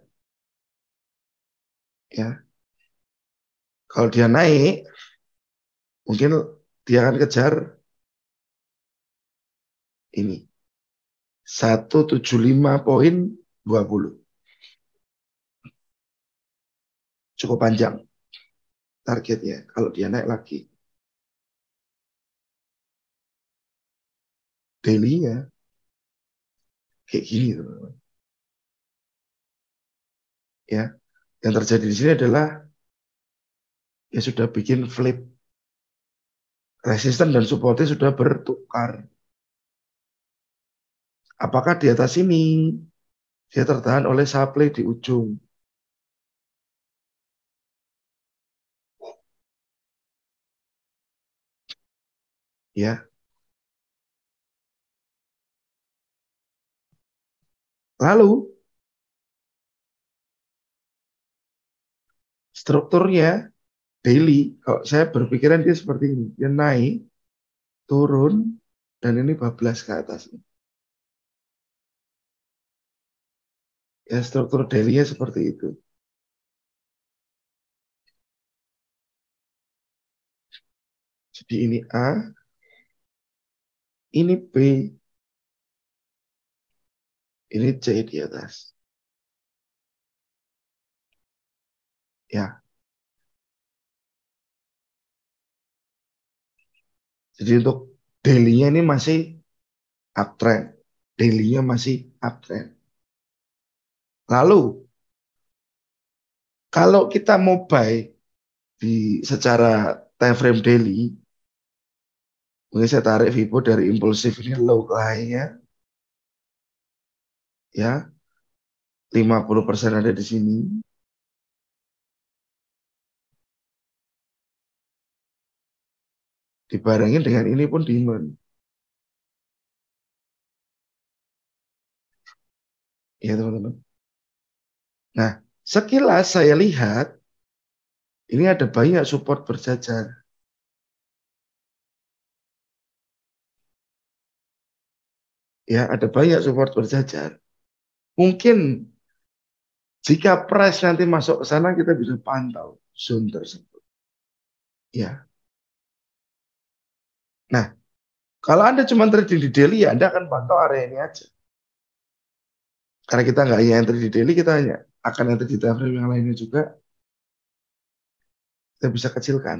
Speaker 1: Ya. Kalau dia naik, mungkin dia akan kejar ini. 175.20. Cukup panjang targetnya kalau dia naik lagi. Daily-nya kayak gini teman-teman. Ya, yang terjadi di sini adalah ya sudah bikin flip. Resisten dan supportnya sudah bertukar. Apakah di atas ini dia tertahan oleh supply di ujung? Ya. Lalu strukturnya daily, kalau saya berpikiran dia seperti ini, dia naik, turun, dan ini bablas ke atas. Ya struktur daily-nya seperti itu. Jadi ini A, ini B, ini C di atas. Ya, jadi untuk daily-nya ini masih uptrend. Daily-nya masih uptrend. Lalu, kalau kita mau buy secara time frame daily, mungkin saya tarik Vivo dari impulsif ini low ke high-nya, ya 50% ada di sini. Dibarengin dengan ini pun demand. Ya teman-teman. Nah, sekilas saya lihat ini ada banyak support berjajar. Ya, ada banyak support berjajar. Mungkin jika price nanti masuk ke sana kita bisa pantau zone tersebut. Ya. Nah, kalau Anda cuma trading di daily, ya Anda akan pantau area ini aja. Karena kita nggak hanya entry di daily, kita hanya akan entry di time frame yang lainnya juga. Kita bisa kecilkan.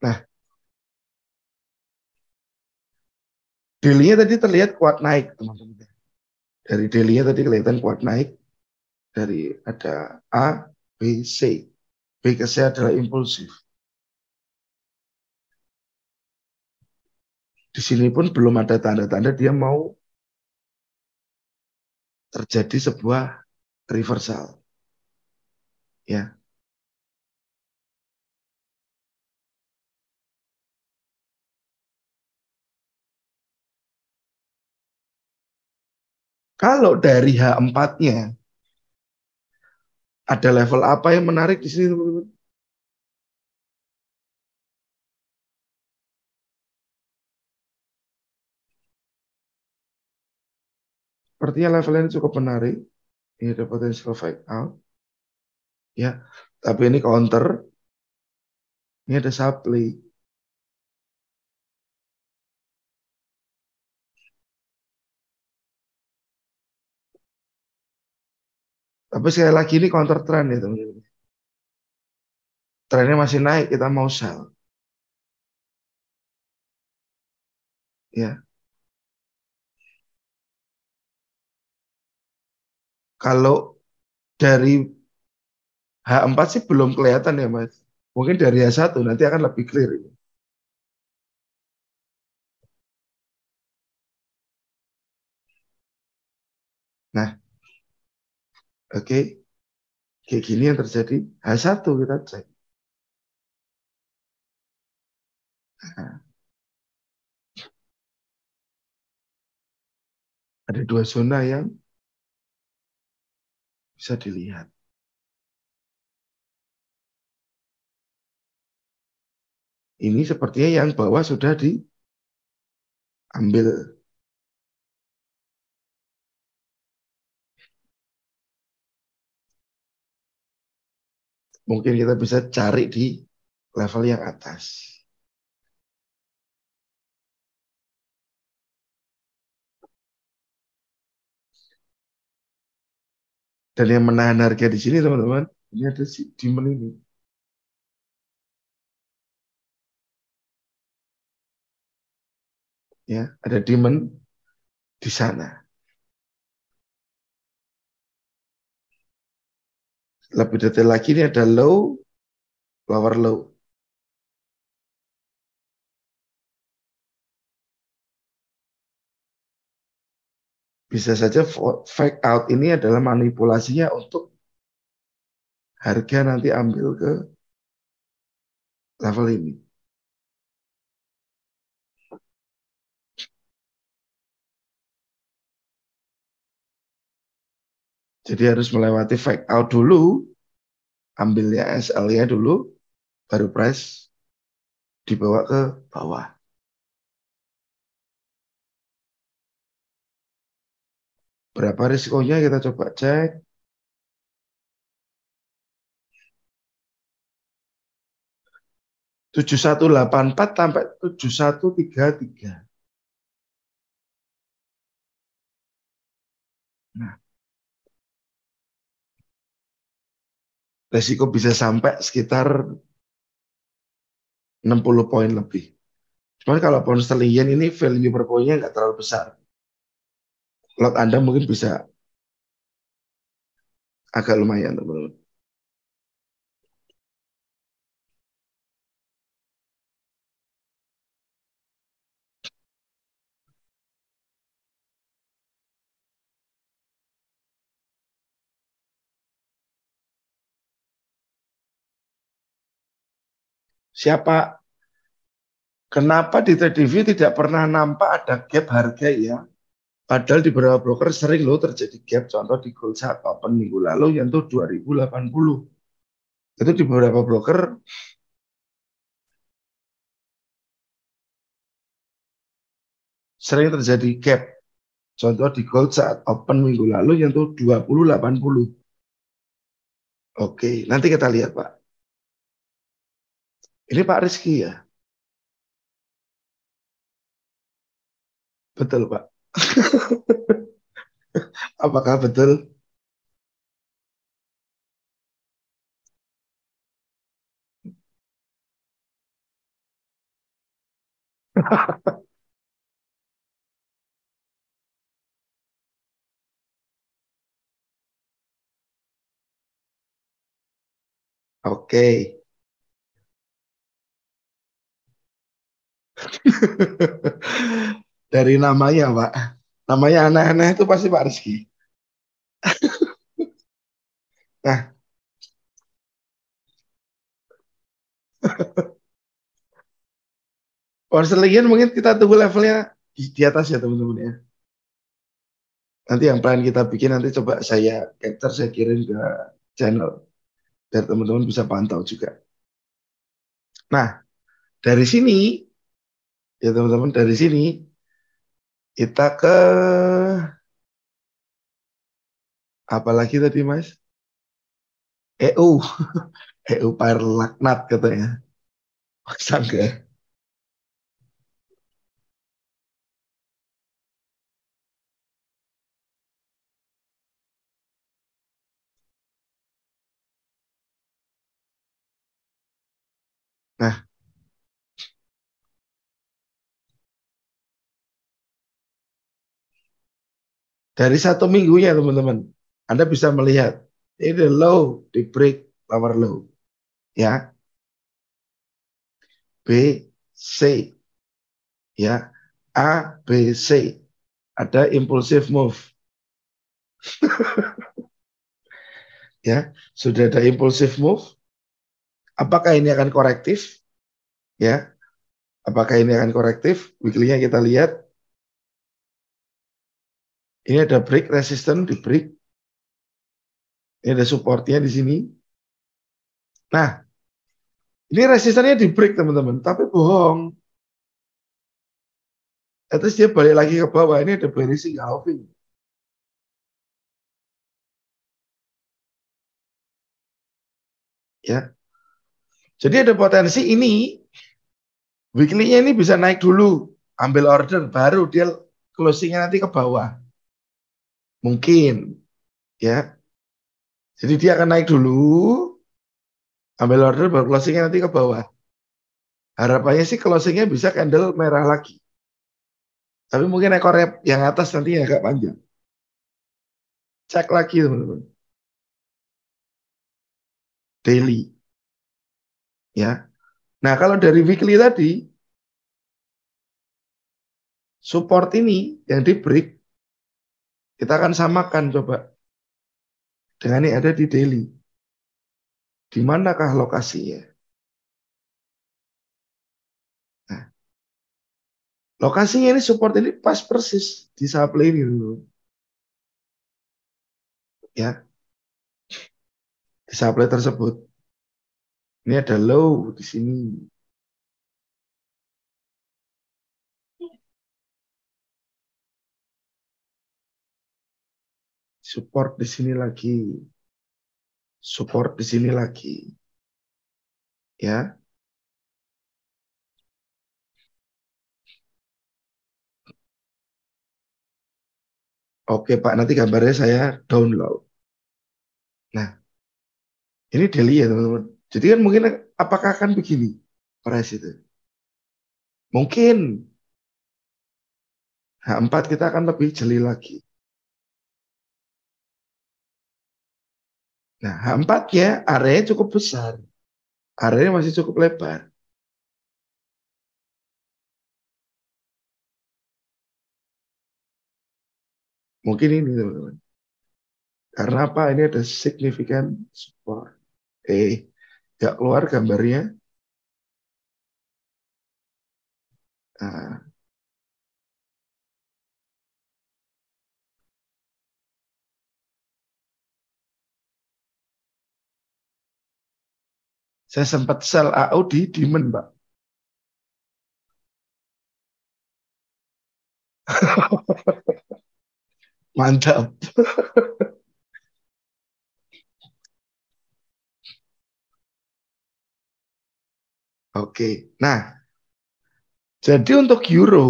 Speaker 1: Nah, daily-nya tadi terlihat kuat naik, teman-teman. Dari daily-nya tadi kelihatan kuat naik. Dari ada A, B, C. B ke C adalah impulsif. Di sini pun belum ada tanda-tanda dia mau terjadi sebuah reversal. Ya. Kalau dari H4-nya ada level apa yang menarik di sini, teman-teman? Sepertinya level ini cukup menarik. Ini ada potential fake out. Ya, tapi ini counter. Ini ada supply. Tapi sekali lagi ini counter trend ya, teman-teman. Trennya masih naik, kita mau sell. Ya. Kalau dari H4 sih belum kelihatan ya, Mas. Mungkin dari H1 nanti akan lebih clear ini. Nah, oke. Kayak gini yang terjadi. H1 kita cek. Nah, ada dua zona yang bisa dilihat. Ini sepertinya yang bawah sudah diambil. Mungkin kita bisa cari di level yang atas. Dan yang menahan harga di sini, teman-teman, ini ada si demand ini. Ya, ada demand di sana. Lebih detail lagi ini ada low, lower low. Bisa saja fake out ini adalah manipulasinya untuk harga nanti ambil ke level ini. Jadi harus melewati fake out dulu, ambilnya SL-nya dulu, baru price dibawa ke bawah. Berapa risikonya kita coba cek. 7184 sampai 7133. Nah, resiko bisa sampai sekitar 60 poin lebih. Cuman kalau pound sterling yen ini value per poinnya nggak terlalu besar. Lot Anda mungkin bisa agak lumayan, teman-teman. Kenapa di TradingView tidak pernah nampak ada gap harga ya? Padahal di beberapa broker sering loh terjadi gap. Contoh di Gold saat open minggu lalu yang tuh 2080. Itu di beberapa broker sering terjadi gap. Contoh di Gold saat open minggu lalu yang tuh 2080. Oke, nanti kita lihat Pak. Ini Pak Rizky ya? Betul Pak. Apakah betul? Oke. Dari namanya Pak. Namanya aneh-aneh itu pasti Pak Rizky. Nah, Australian mungkin kita tunggu levelnya di atas ya teman-teman ya. Nanti yang plan kita bikin nanti coba saya capture, saya kirim ke channel biar teman-teman bisa pantau juga. Nah, dari sini ya teman-teman, dari sini kita ke apa lagi tadi Mas? EU. EU laknat katanya. Sangga. Nah, dari satu minggunya teman-teman, Anda bisa melihat ini low, di break lower low. Ya, B, C. Ya, A, B, C. Ada impulsive move. Ya, sudah ada impulsive move. Apakah ini akan korektif? Ya, apakah ini akan korektif? Weekly-nya kita lihat. Ini ada break resistance di break. Ini ada supportnya di sini. Nah, ini resistannya di break teman-teman, tapi bohong. Terus dia balik lagi ke bawah. Ini ada bearish halving. Ya, jadi ada potensi ini weekly-nya ini bisa naik dulu, ambil order, baru dia closing-nya nanti ke bawah. Mungkin, ya. Jadi dia akan naik dulu, ambil order, baru closing-nya nanti ke bawah. Harapannya sih closing-nya bisa candle merah lagi. Tapi mungkin ekor yang atas nanti agak panjang. Cek lagi teman-teman. Daily. Ya. Nah kalau dari weekly tadi, support ini yang di break, kita akan samakan coba dengan yang ada di daily. Di manakah lokasinya? Nah, lokasinya ini support ini pas persis di supply ini dulu. Ya, di supply tersebut. Ini ada low di sini. Support di sini lagi. Support di sini lagi. Ya. Oke Pak, nanti gambarnya saya download. Nah, ini daily ya teman-teman. Jadi kan mungkin apakah akan begini price itu? Mungkin H4 kita akan lebih jeli lagi. Nah, H4-nya areanya cukup besar. Areanya masih cukup lebar. Mungkin ini teman-teman. Karena apa? Ini ada signifikan support. Nggak keluar gambarnya. Nah, saya sempat sell AU di demand, Pak. Mantap. Oke. Nah, jadi untuk euro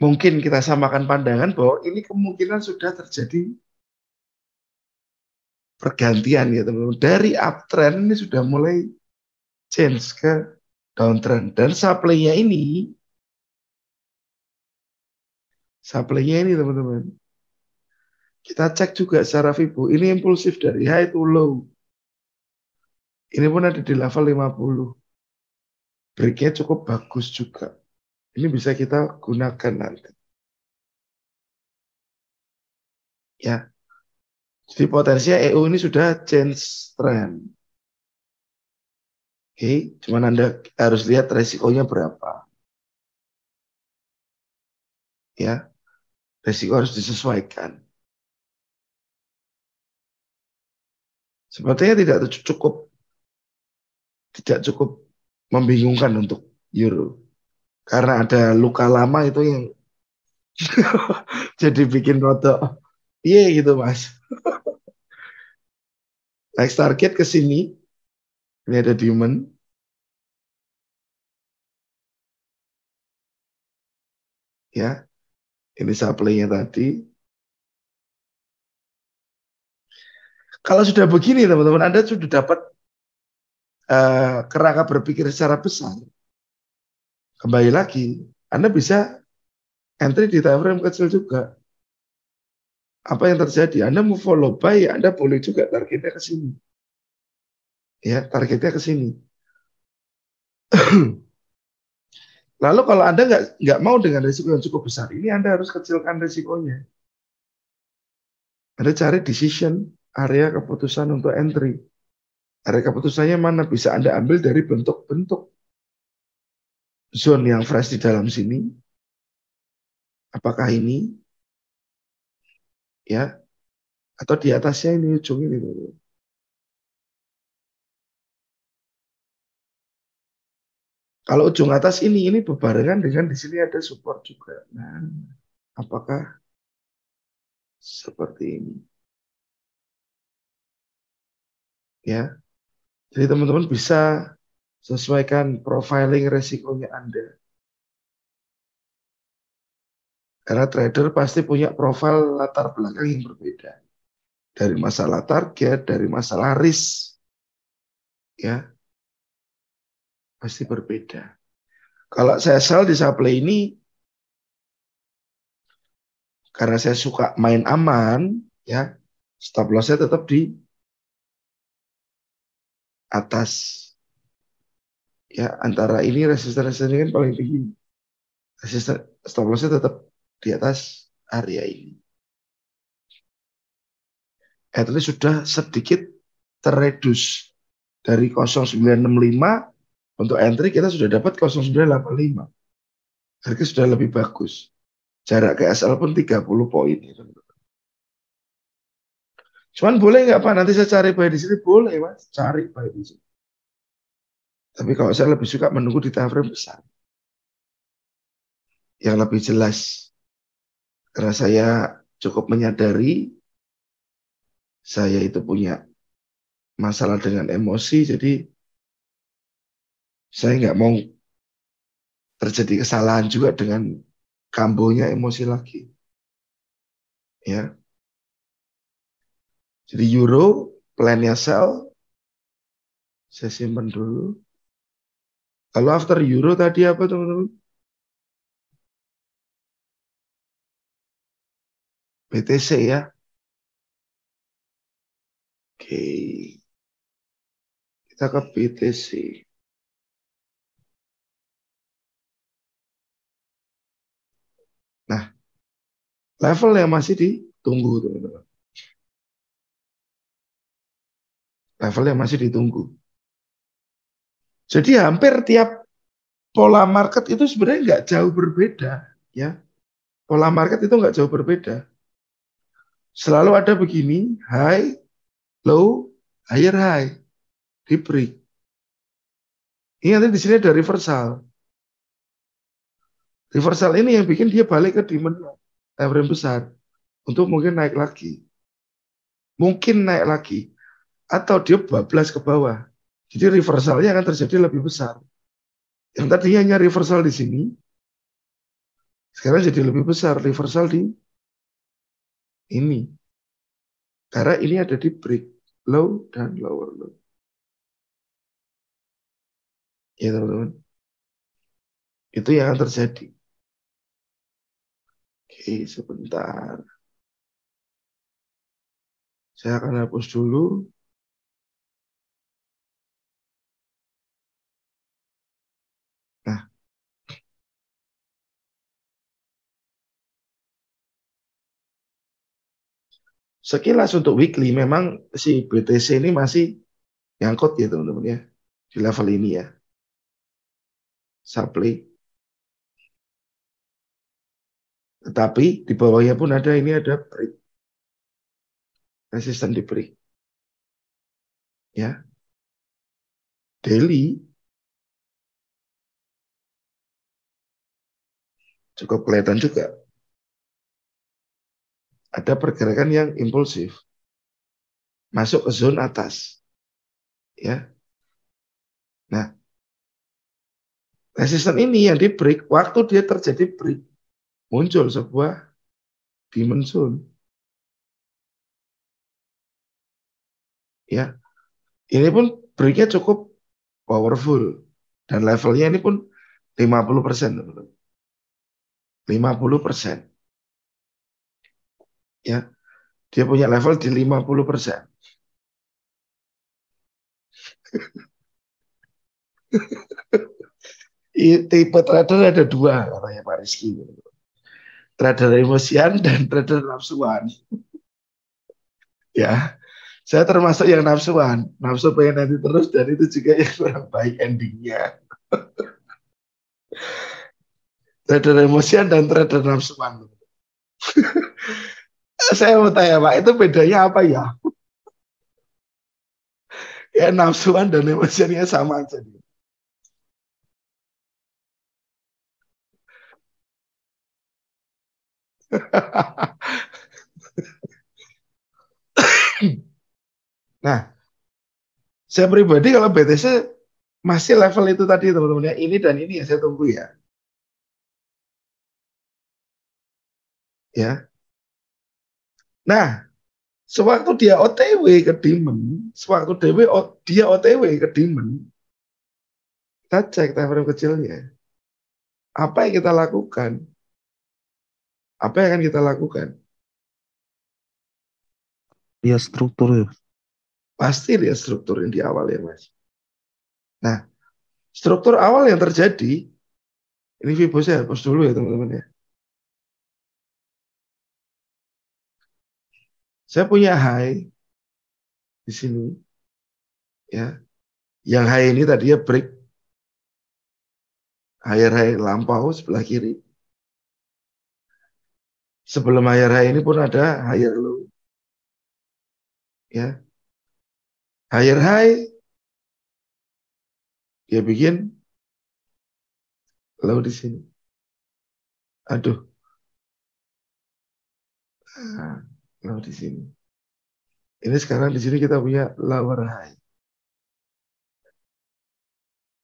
Speaker 1: mungkin kita samakan pandangan bahwa ini kemungkinan sudah terjadi pergantian ya teman-teman. Dari uptrend ini sudah mulai change ke downtrend. Dan supply-nya ini teman-teman. Kita cek juga secara Fibo. Ini impulsif dari high to low. Ini pun ada di level 50. Break-nya cukup bagus juga. Ini bisa kita gunakan nanti. Ya. Jadi potensinya EU ini sudah change trend. Oke, cuman Anda harus lihat resikonya berapa. Ya, resiko harus disesuaikan. Sepertinya tidak cukup membingungkan untuk euro. Karena ada luka lama itu yang jadi bikin rotok. Iya gitu Mas. Next target ke sini. Ini ada demand. Ya, ini supply-nya tadi. Kalau sudah begini teman-teman, Anda sudah dapat kerangka berpikir secara besar. Kembali lagi, Anda bisa entry di time frame kecil juga. Apa yang terjadi? Anda mau follow buy, Anda boleh juga targetnya ke sini. Ya, targetnya ke sini. Lalu kalau Anda nggak mau dengan risiko yang cukup besar, ini Anda harus kecilkan risikonya. Anda cari decision, area keputusan untuk entry. Area keputusannya mana? Bisa Anda ambil dari bentuk-bentuk zone yang fresh di dalam sini. Apakah ini? Ya, atau di atasnya ini, ujung ini. Kalau ujung atas ini berbarengan dengan di sini ada support juga. Nah, apakah seperti ini? Ya, jadi teman-teman bisa sesuaikan profiling resikonya Anda. Karena trader pasti punya profil latar belakang yang berbeda. Dari masalah target, dari masalah risk. Ya, pasti berbeda. Kalau saya sell di supply ini, karena saya suka main aman, ya stop loss-nya tetap di atas. Ya, antara ini resisten ini kan paling tinggi. Resisten stop loss-nya tetap di atas area ini. At least sudah sedikit terreduce dari 0965 untuk entry kita sudah dapat 0985. Harga sudah lebih bagus. Jarak ke SL pun 30 poin. Cuman boleh nggak Pak? Nanti saya cari buy di sini. Boleh Mas, cari buy di sini. Tapi kalau saya lebih suka menunggu di time frame besar. Yang lebih jelas. Karena saya cukup menyadari saya itu punya masalah dengan emosi. Jadi saya nggak mau terjadi kesalahan juga dengan kambohnya emosi lagi. Ya. Jadi euro, plan-nya sell, saya simpan dulu. Kalau after euro tadi apa teman-teman? BTC ya. Oke, kita ke BTC. Nah, level yang masih ditunggu teman-teman. Level yang masih ditunggu. Jadi hampir tiap pola market itu sebenarnya nggak jauh berbeda, ya. Pola market itu nggak jauh berbeda. Selalu ada begini, high, low, higher high, di break. Ini nanti di sini ada reversal. Reversal ini yang bikin dia balik ke demand time frame besar untuk mungkin naik lagi. Mungkin naik lagi atau dia bablas ke bawah. Jadi reversalnya akan terjadi lebih besar. Yang tadinya hanya reversal di sini, sekarang jadi lebih besar reversal di ini. Karena ini ada di break low dan lower low. Ya teman-teman. Itu yang akan terjadi. Oke, sebentar. Saya akan hapus dulu. Nah, sekilas untuk weekly memang si BTC ini masih nyangkut ya teman-teman ya. Di level ini ya. Supply. Tetapi di bawahnya pun ada ini ada break. Resisten di break. Ya. Daily cukup kelihatan juga. Ada pergerakan yang impulsif. Masuk ke zona atas. Ya. Nah, resisten ini yang di break, waktu dia terjadi break, muncul sebuah demand zone. Ya, ini pun breaknya cukup powerful dan levelnya ini pun 50%, teman-teman. 50%. Ya, dia punya level di 50%. Tipe trader ada dua katanya Pak Rizky. Trader emosian dan trader nafsuan. Ya, saya termasuk yang nafsuan. Nafsu pengen nanti terus dan itu juga yang kurang baik endingnya. Trader emosian dan trader nafsuan. Saya mau tanya Pak, itu bedanya apa ya? Ya nafsuan dan emosiannya sama aja. Nah, saya pribadi kalau BTC masih level itu tadi teman-teman ya. Ini dan ini ya saya tunggu ya. Ya. Nah, sewaktu dia OTW ke demand, sewaktu dia OTW ke demand, kita cek time frame kecilnya. Apa yang kita lakukan? Apa yang akan kita lakukan?
Speaker 3: Ya struktur ya.
Speaker 1: Pasti dia struktur yang di awal ya Mas. Nah, struktur awal yang terjadi, ini Vibo saya hapus dulu ya teman-teman ya. Saya punya high di sini, ya. Yang high ini tadi ya break higher high lampau sebelah kiri. Sebelum higher high ini pun ada higher low, ya. Higher high dia bikin low di sini. Aduh, low di sini. Ini sekarang di sini kita punya lower high,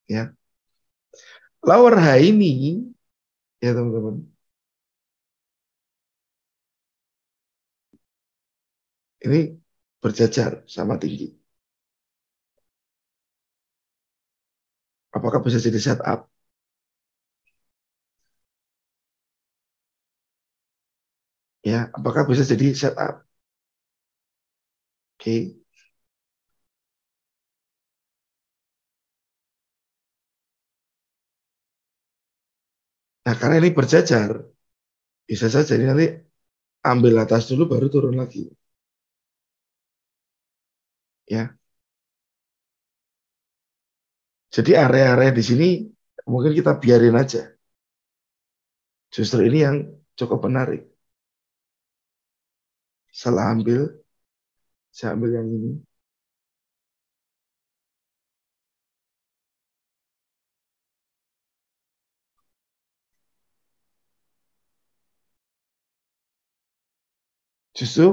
Speaker 1: ya. Lower high ini, ya teman-teman. Ini berjajar sama tinggi. Apakah bisa jadi setup? Ya, apakah bisa jadi setup? Oke. Nah, karena ini berjajar, bisa saja ini nanti ambil atas dulu baru turun lagi. Ya. Jadi area-area di sini mungkin kita biarin aja. Justru ini yang cukup menarik. Salah ambil, saya ambil yang ini. Justru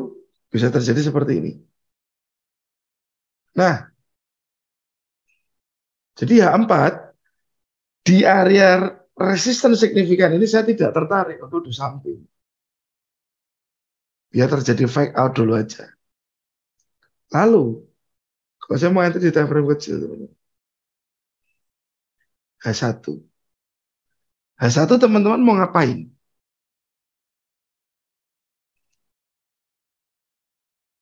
Speaker 1: bisa terjadi seperti ini. Nah, jadi H4 di area resisten signifikan ini saya tidak tertarik untuk do something. Biar terjadi fake out dulu aja. Lalu, kalau saya mau entry di time frame kecil, H1. H1 teman-teman mau ngapain?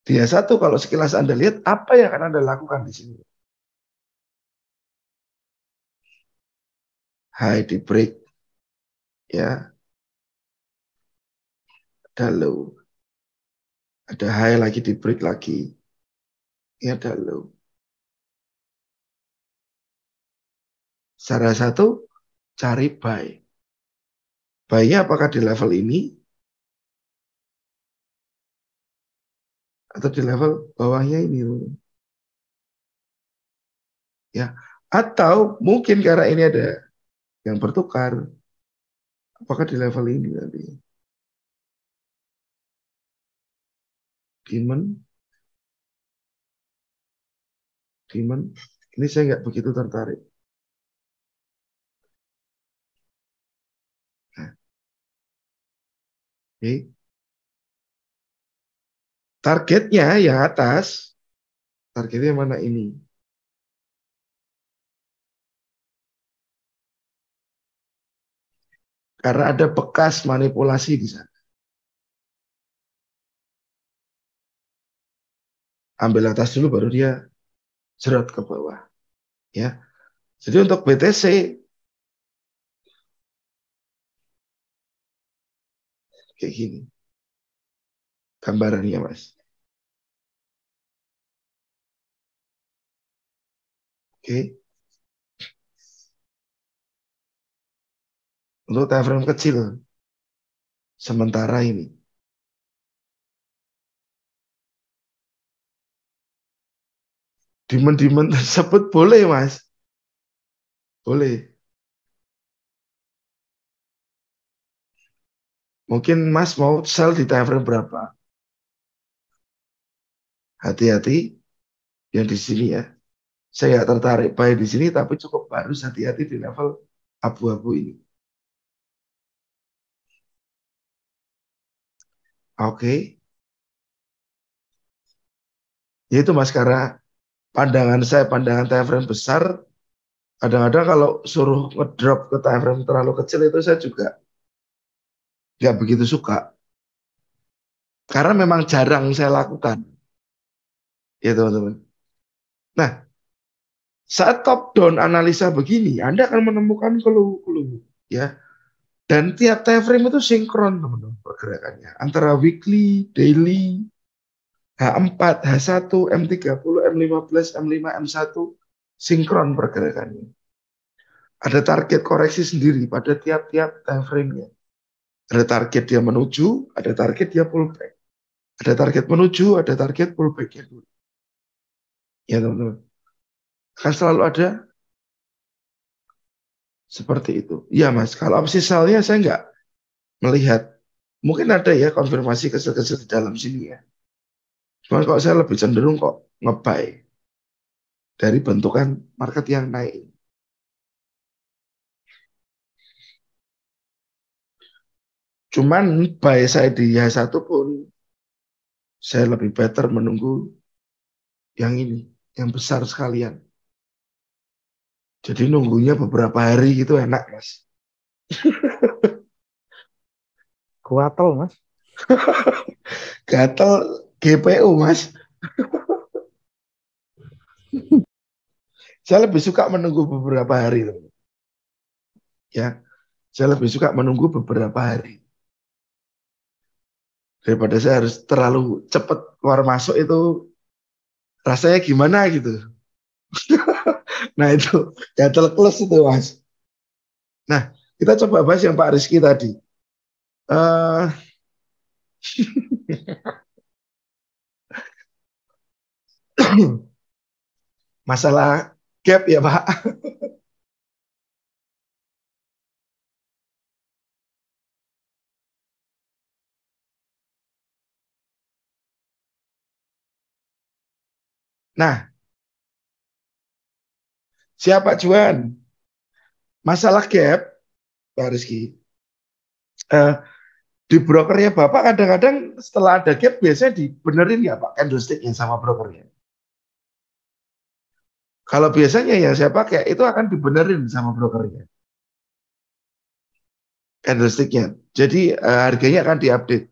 Speaker 1: Di H1 kalau sekilas Anda lihat, apa yang akan Anda lakukan di sini? High di break. Ya, ada low. Ada high lagi di break lagi. Ini ada low. Secara satu, cari buy. Buy-nya apakah di level ini atau di level bawahnya ini? Ya, atau mungkin karena ini ada yang bertukar, apakah di level ini nanti? Demon. Ini saya nggak begitu tertarik. Nah, oke. Targetnya yang atas. Targetnya mana ini? Karena ada bekas manipulasi di sana. Ambil atas dulu baru dia jerat ke bawah. Ya. Jadi untuk BTC kayak gini gambarannya, Mas. Oke. Untuk time frame kecil sementara ini. Demand tersebut boleh, Mas. Boleh. Mungkin Mas mau sell di time frame berapa? Hati-hati yang di sini ya. Saya nggak tertarik buy di sini, tapi cukup harus hati-hati di level abu-abu ini. Oke. Yaitu Mas, karena pandangan time frame besar, kadang-kadang kalau suruh ngedrop ke time frame terlalu kecil itu saya juga nggak begitu suka. Karena memang jarang saya lakukan. Ya teman-teman. Nah, saat top down analisa begini, Anda akan menemukan clue-clue. Ya. Dan tiap time frame itu sinkron teman-teman pergerakannya. Antara weekly, daily, H4, H1, M30, M15, M5, M1, sinkron pergerakannya. Ada target koreksi sendiri pada tiap-tiap time frame-nya. Ada target dia menuju, ada target dia pullback. Ada target menuju, ada target pullback-nya dulu. Ya teman-teman. Akan selalu ada seperti itu. Ya Mas, kalau opsi sell-nya saya nggak melihat. Mungkin ada ya konfirmasi kecil-kecil di dalam sini ya. Cuman kalau saya lebih cenderung kok nge-buy dari bentukan market yang naik. Cuman buy saya di H1 pun Saya lebih better menunggu yang ini, yang besar sekalian. Jadi nunggunya beberapa hari gitu enak, Mas.
Speaker 4: Kuatel, Mas.
Speaker 1: Gatel GPU, Mas. Saya lebih suka menunggu beberapa hari, loh. Ya, saya lebih suka menunggu beberapa hari daripada saya harus terlalu cepat keluar masuk itu rasanya gimana gitu. Nah itu gatel plus itu, Mas. Nah, kita coba bahas yang Pak Rizky tadi. Eh masalah gap ya, Pak. Nah, siapa Juan? Masalah gap, Pak Rizky. Eh, di brokernya Bapak kadang-kadang setelah ada gap biasanya dibenerin ya Pak candlestick-nya sama brokernya. Kalau biasanya yang saya pakai itu akan dibenerin sama brokernya candlestick-nya. Jadi harganya akan diupdate.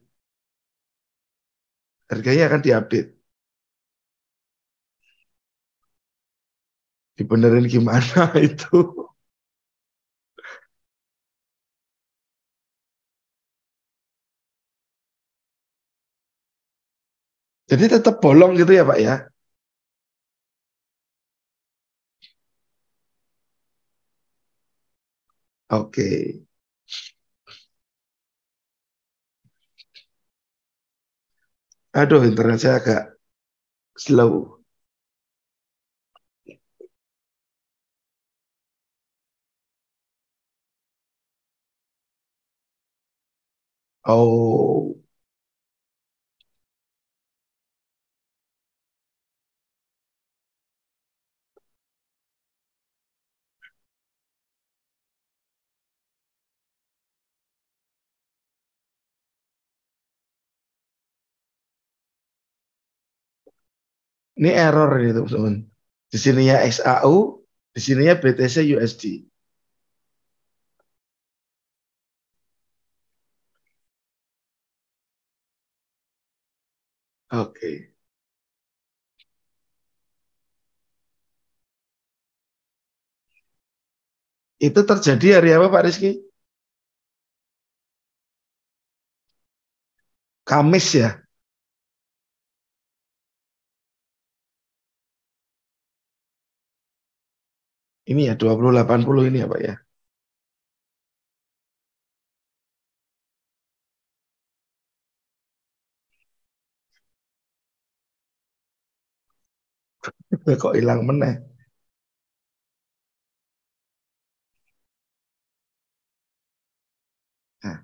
Speaker 1: Harganya akan diupdate. Dibenerin gimana itu? Jadi tetap bolong gitu ya Pak ya? Oke. Aduh, internet saya agak slow. Oh, ini error ini teman-teman. Di sininya XAU, di sininya BTC USD. Oke. Itu terjadi hari apa Pak Rizky? Kamis ya? Ini ya 2080 ini ya Pak ya? Kok hilang meneh? Nah,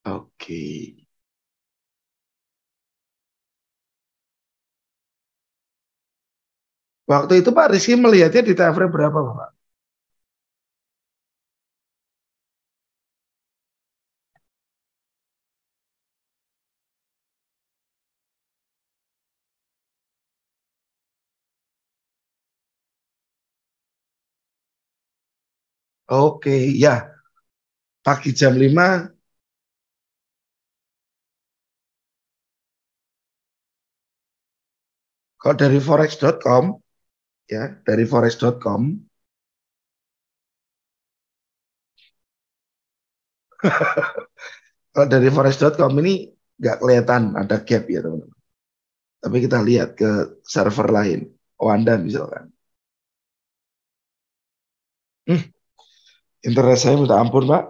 Speaker 1: oke. Waktu itu Pak Rizky melihatnya di time frame berapa Pak? Oke, ya. Pagi jam 5. Kalau dari forex.com, ya, dari forex.com, kalau dari forex.com ini nggak kelihatan ada gap ya teman-teman. Tapi kita lihat ke server lain. Wanda misalkan. Hmm, internet saya minta ampun Pak.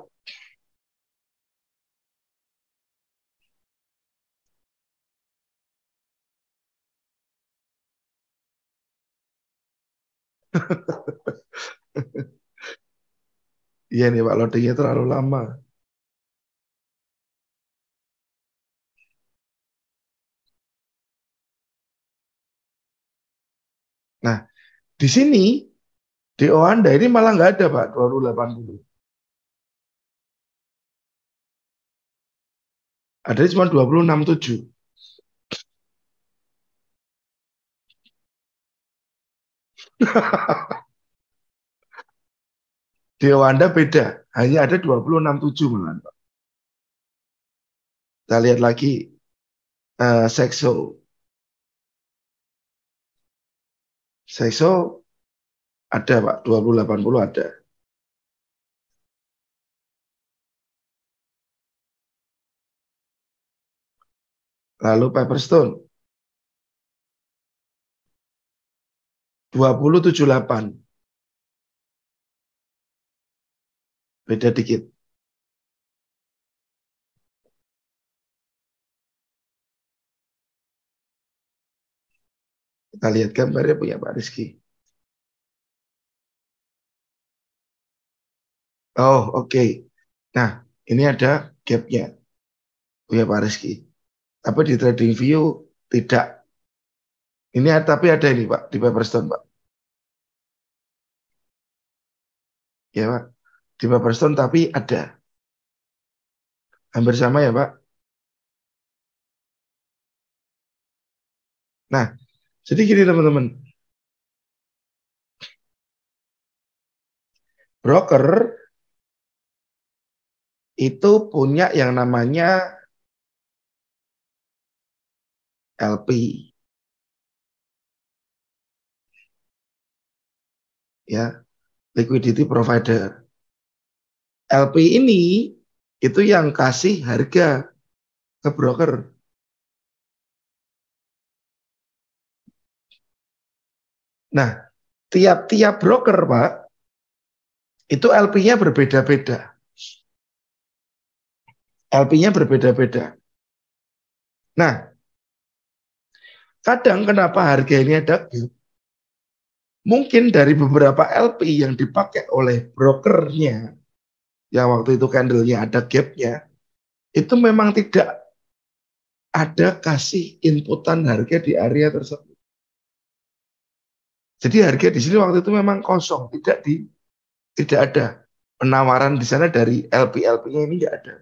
Speaker 1: Iya nih Pak, loadingnya terlalu lama. Di sini, DO Anda ini malah nggak ada, Pak, 2080. Ada cuma 2067. DO Anda beda, hanya ada 2067 malah, Pak. Kita lihat lagi Sexo. Sexo ada, Pak, 2080 ada. Lalu Pepperstone 2078. Beda dikit. Kita lihat gambarnya punya Pak Rizky. Oh, oke. Nah, ini ada gapnya punya Pak Rizky. Tapi di trading view tidak. Ini tapi ada ini, Pak, di Pepperstone, Pak. Ya, Pak. Di Pepperstone tapi ada. Hampir sama ya, Pak. Nah, jadi gini teman-teman. Broker itu punya yang namanya LP. Ya, liquidity provider. LP ini itu yang kasih harga ke broker. Nah, tiap-tiap broker, Pak, itu LP-nya berbeda-beda. LP-nya berbeda-beda. Nah, kadang kenapa harga ini ada gap? Mungkin dari beberapa LP yang dipakai oleh brokernya, yang waktu itu candle-nya ada gap-nya, itu memang tidak ada kasih inputan harga di area tersebut. Jadi harga di sini waktu itu memang kosong, tidak ada penawaran di sana dari LP-LP-nya ini nggak ada.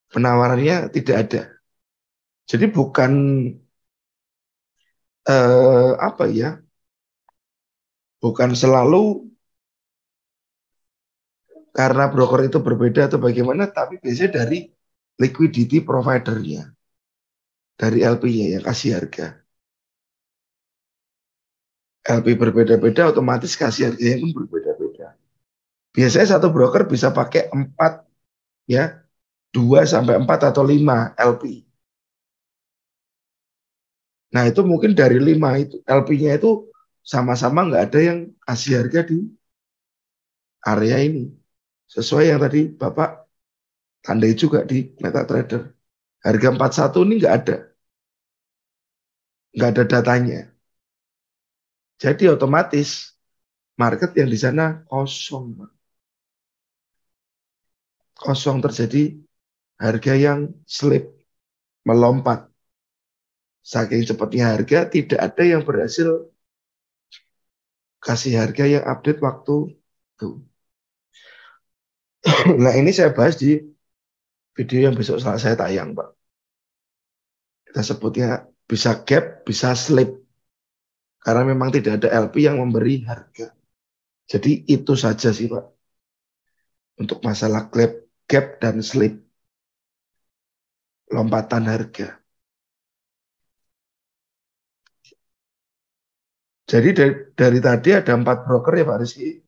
Speaker 1: Penawarannya tidak ada. Jadi bukan apa ya? Bukan selalu karena broker itu berbeda atau bagaimana, tapi biasanya dari liquidity providernya, dari LP-nya yang kasih harga. LP berbeda-beda, otomatis kasih harganya pun berbeda-beda. Biasanya satu broker bisa pakai 4, ya, 2 sampai 4 atau 5 LP. Nah itu mungkin dari 5 itu LP-nya itu sama-sama nggak ada yang kasih harga di area ini. Sesuai yang tadi Bapak tandai juga di MetaTrader. Harga 41 ini nggak ada datanya. Jadi otomatis market yang di sana kosong. Kosong terjadi harga yang slip, melompat. Saking cepatnya harga, tidak ada yang berhasil kasih harga yang update waktu itu. Nah ini saya bahas di video yang besok saya tayang, Pak. Kita sebutnya bisa gap, bisa slip. Karena memang tidak ada LP yang memberi harga. Jadi itu saja sih, Pak. Untuk masalah gap dan slip. Lompatan harga. Jadi dari tadi ada 4 broker ya Pak Rizky.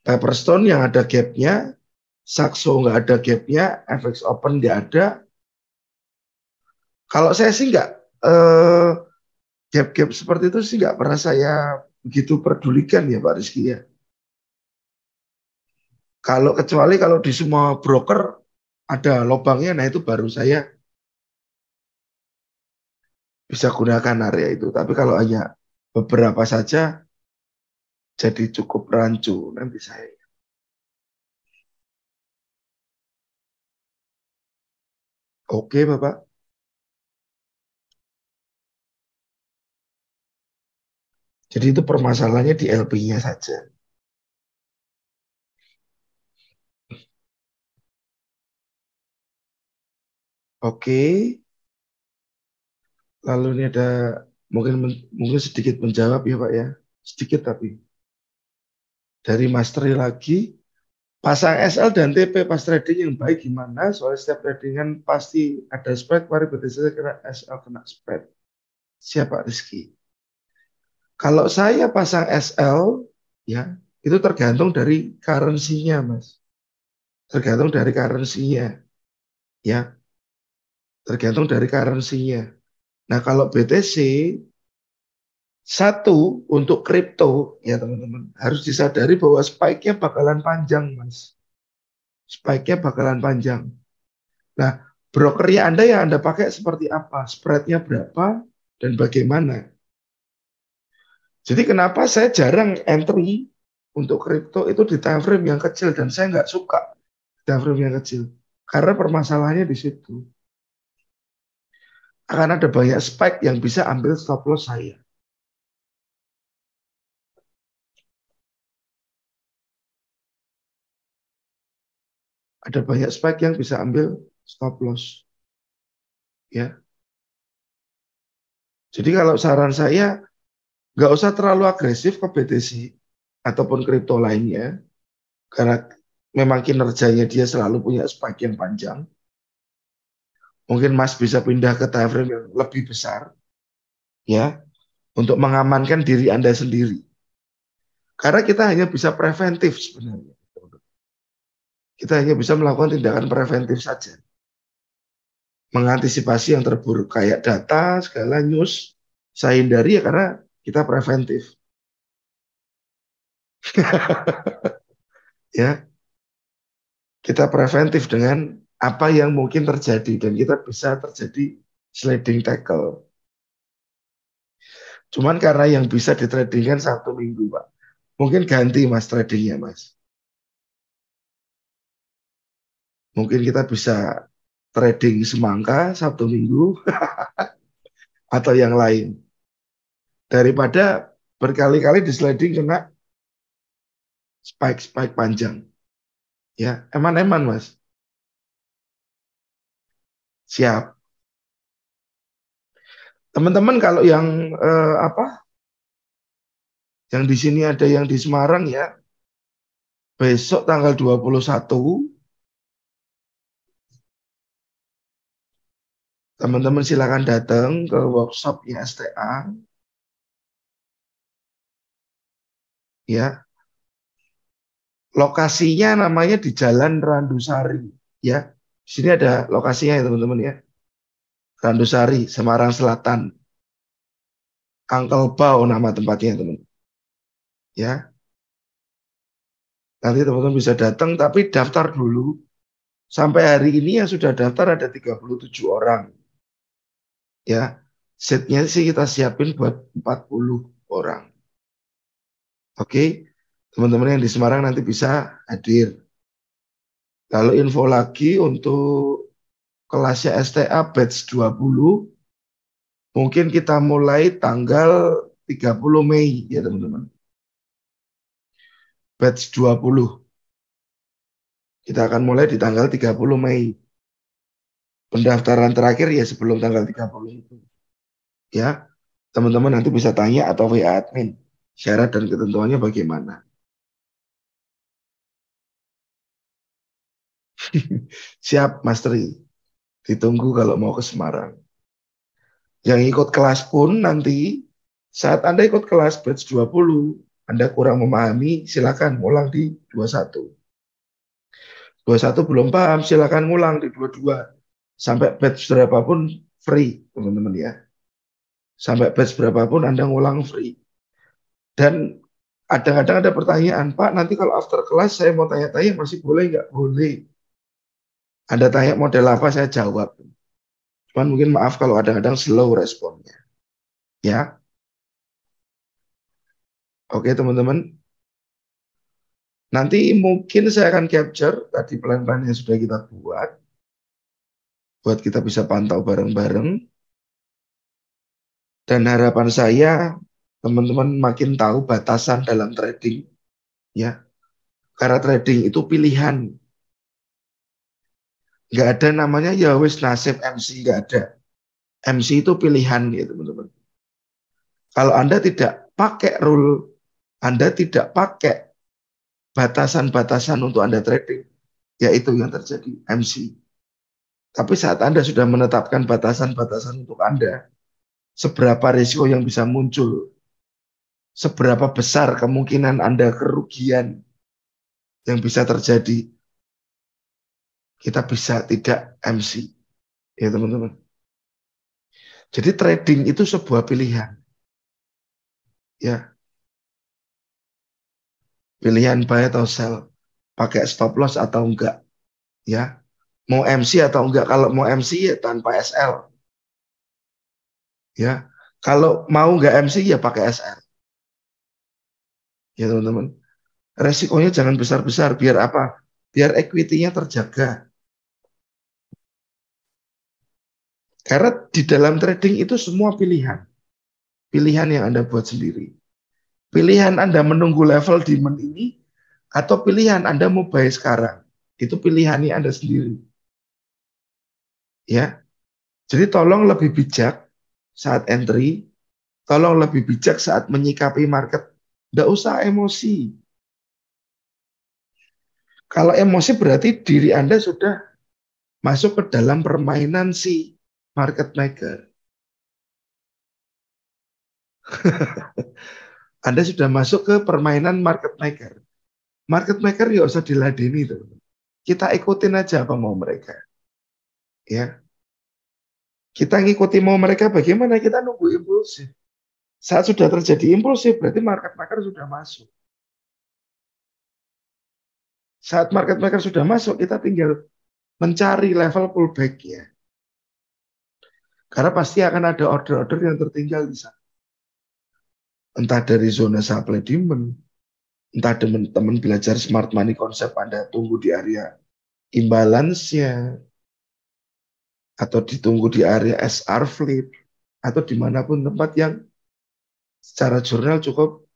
Speaker 1: Pepperstone yang ada gapnya, Saxo nggak ada gapnya, FX Open nggak ada. Kalau saya sih nggak, gap-gap seperti itu sih nggak pernah saya begitu pedulikan ya Pak Rizky ya. Kalau kecuali kalau di semua broker ada lubangnya, nah itu baru saya bisa gunakan area itu. Tapi kalau hanya beberapa saja, jadi cukup rancu nanti saya. Oke Bapak. Jadi itu permasalahannya di LP-nya saja. Oke, lalu ini ada mungkin sedikit menjawab ya Pak ya, sedikit tapi dari Mastery lagi. Pasang SL dan TP pas trading yang baik gimana? Soalnya setiap tradingan pasti ada spread, mari berdasarkan kena SL kena spread. Siapa Rizky? Kalau saya pasang SL, ya itu tergantung dari currency-nya, Mas. Tergantung dari currency-nya, ya. Tergantung dari currency-nya. Nah, kalau BTC satu untuk kripto, ya teman-teman, harus disadari bahwa spike-nya bakalan panjang, Mas. Spike-nya bakalan panjang. Nah, brokernya Anda yang Anda pakai seperti apa? Spread-nya berapa? Dan bagaimana? Jadi kenapa saya jarang entry untuk kripto itu di time frame yang kecil dan saya nggak suka time frame yang kecil. Karena permasalahannya di situ. Akan ada banyak spike yang bisa ambil stop loss saya. Ada banyak spike yang bisa ambil stop loss. Ya. Jadi kalau saran saya nggak usah terlalu agresif ke BTC ataupun kripto lainnya. Karena memang kinerjanya dia selalu punya spike yang panjang. Mungkin Mas bisa pindah ke time frame yang lebih besar, ya, untuk mengamankan diri Anda sendiri. Karena kita hanya bisa preventif sebenarnya. Kita hanya bisa melakukan tindakan preventif saja. Mengantisipasi yang terburuk kayak data, segala news, saya hindari ya karena kita preventif. Ya, kita preventif dengan apa yang mungkin terjadi dan kita bisa terjadi sliding tackle. Cuman karena yang bisa ditradingkan Sabtu Minggu, Pak. Mungkin ganti Mas tradingnya, Mas. Mungkin kita bisa trading semangka Sabtu Minggu atau yang lain. Daripada berkali-kali di sliding kena spike-spike panjang. Ya, eman-eman, Mas. Siap. Teman-teman kalau yang yang di sini ada yang di Semarang ya. Besok tanggal 21 teman-teman silakan datang ke workshopnya STA. Ya, lokasinya namanya di Jalan Randusari. Ya, di sini ada lokasinya ya teman-teman ya. Randusari, Semarang Selatan. Uncle Bau nama tempatnya teman. Ya, nanti teman-teman bisa datang tapi daftar dulu. Sampai hari ini yang sudah daftar ada 37 orang. Ya, seatnya sih kita siapin buat 40 orang. Oke, teman-teman yang di Semarang nanti bisa hadir. Lalu info lagi untuk kelasnya STA batch 20, mungkin kita mulai tanggal 30 Mei ya teman-teman. Batch 20. Kita akan mulai di tanggal 30 Mei. Pendaftaran terakhir ya sebelum tanggal 30 itu. Ya, teman-teman nanti bisa tanya atau WA admin. Syarat dan ketentuannya bagaimana. Siap, Mas Tri. Ditunggu kalau mau ke Semarang. Yang ikut kelas pun nanti saat Anda ikut kelas batch 20, Anda kurang memahami, silakan ulang di 21. 21 belum paham, silakan ngulang di 22. Sampai batch berapapun free, teman-teman ya. Sampai batch berapapun Anda ngulang free. Dan kadang-kadang ada pertanyaan, Pak, nanti kalau after kelas saya mau tanya-tanya masih boleh nggak? Boleh. Anda tanya model apa, saya jawab. Cuman mungkin maaf kalau kadang-kadang slow responnya. Ya, oke teman-teman. Nanti mungkin saya akan capture tadi plan-plan yang sudah kita buat kita bisa pantau bareng-bareng. Dan harapan saya teman-teman makin tahu batasan dalam trading, ya. Karena trading itu pilihan. Nggak ada namanya ya wis nasib MC, nggak ada. MC itu pilihan ya teman-teman. Kalau Anda tidak pakai rule, Anda tidak pakai batasan-batasan untuk Anda trading, ya itu yang terjadi, MC. Tapi saat Anda sudah menetapkan batasan-batasan untuk Anda, seberapa risiko yang bisa muncul, seberapa besar kemungkinan Anda kerugian yang bisa terjadi, kita bisa tidak MC. Ya teman-teman. Jadi trading itu sebuah pilihan. Ya. Pilihan buy atau sell. Pakai stop loss atau enggak. Ya. Mau MC atau enggak. Kalau mau MC ya tanpa SL. Ya. Kalau mau enggak MC ya pakai SL. Ya teman-teman. Resikonya jangan besar-besar. Biar apa? Biar equity-nya terjaga. Karena di dalam trading itu semua pilihan. Pilihan yang Anda buat sendiri. Pilihan Anda menunggu level demand ini, atau pilihan Anda mau buy sekarang. Itu pilihannya Anda sendiri. Ya. Jadi tolong lebih bijak saat entry. Tolong lebih bijak saat menyikapi market. Nggak usah emosi. Kalau emosi berarti diri Anda sudah masuk ke dalam permainan si market maker. Anda sudah masuk ke permainan market maker. Market maker ya usah diladeni tuh. Kita ikutin aja apa mau mereka. Ya. Kita ngikuti mau mereka bagaimana, kita nunggu impulsif. Saat sudah terjadi impulsif berarti market maker sudah masuk. Saat market maker sudah masuk, kita tinggal mencari level pullback-nya. Karena pasti akan ada order-order yang tertinggal di sana. Entah dari zona supply demand, entah teman-teman belajar smart money konsep Anda tunggu di area imbalance-nya, atau ditunggu di area SR flip, atau dimanapun tempat yang secara jurnal cukup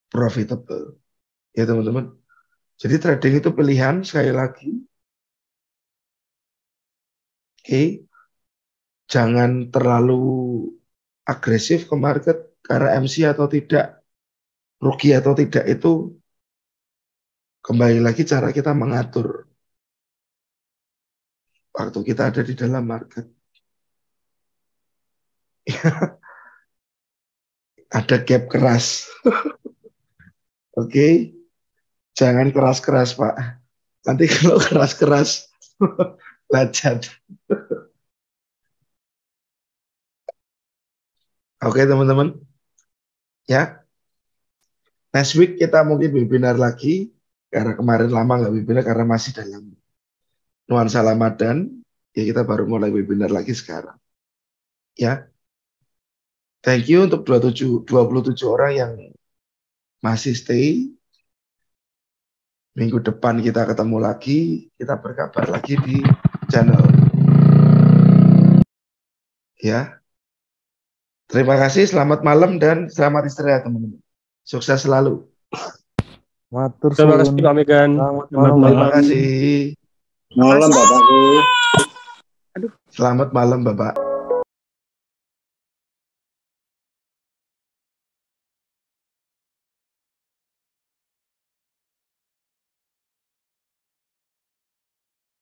Speaker 1: profitable. Ya teman-teman. Jadi trading itu pilihan, sekali lagi. Oke. Jangan terlalu agresif ke market karena MC atau tidak, rugi atau tidak itu kembali lagi cara kita mengatur waktu kita ada di dalam market. Ada gap keras. Oke. Jangan keras-keras, Pak. Nanti kalau keras-keras lacat. Oke, teman-teman. Ya. Next week kita mungkin webinar lagi. Karena kemarin lama nggak webinar karena masih dalam nuansa Ramadan. Ya kita baru mulai webinar lagi sekarang. Ya. Thank you untuk 27 orang yang masih stay. Minggu depan kita ketemu lagi. Kita berkabar lagi di channel. Ya. Terima kasih, selamat malam dan selamat istirahat teman-teman. Sukses selalu.
Speaker 4: Matur
Speaker 2: Terima kasih
Speaker 4: suwun.
Speaker 2: Pak Megan.
Speaker 4: Selamat
Speaker 2: Selamat
Speaker 4: malam.
Speaker 1: Terima
Speaker 2: malam.
Speaker 1: kasih.
Speaker 5: Malam Bapakku.
Speaker 1: Selamat malam Bapak.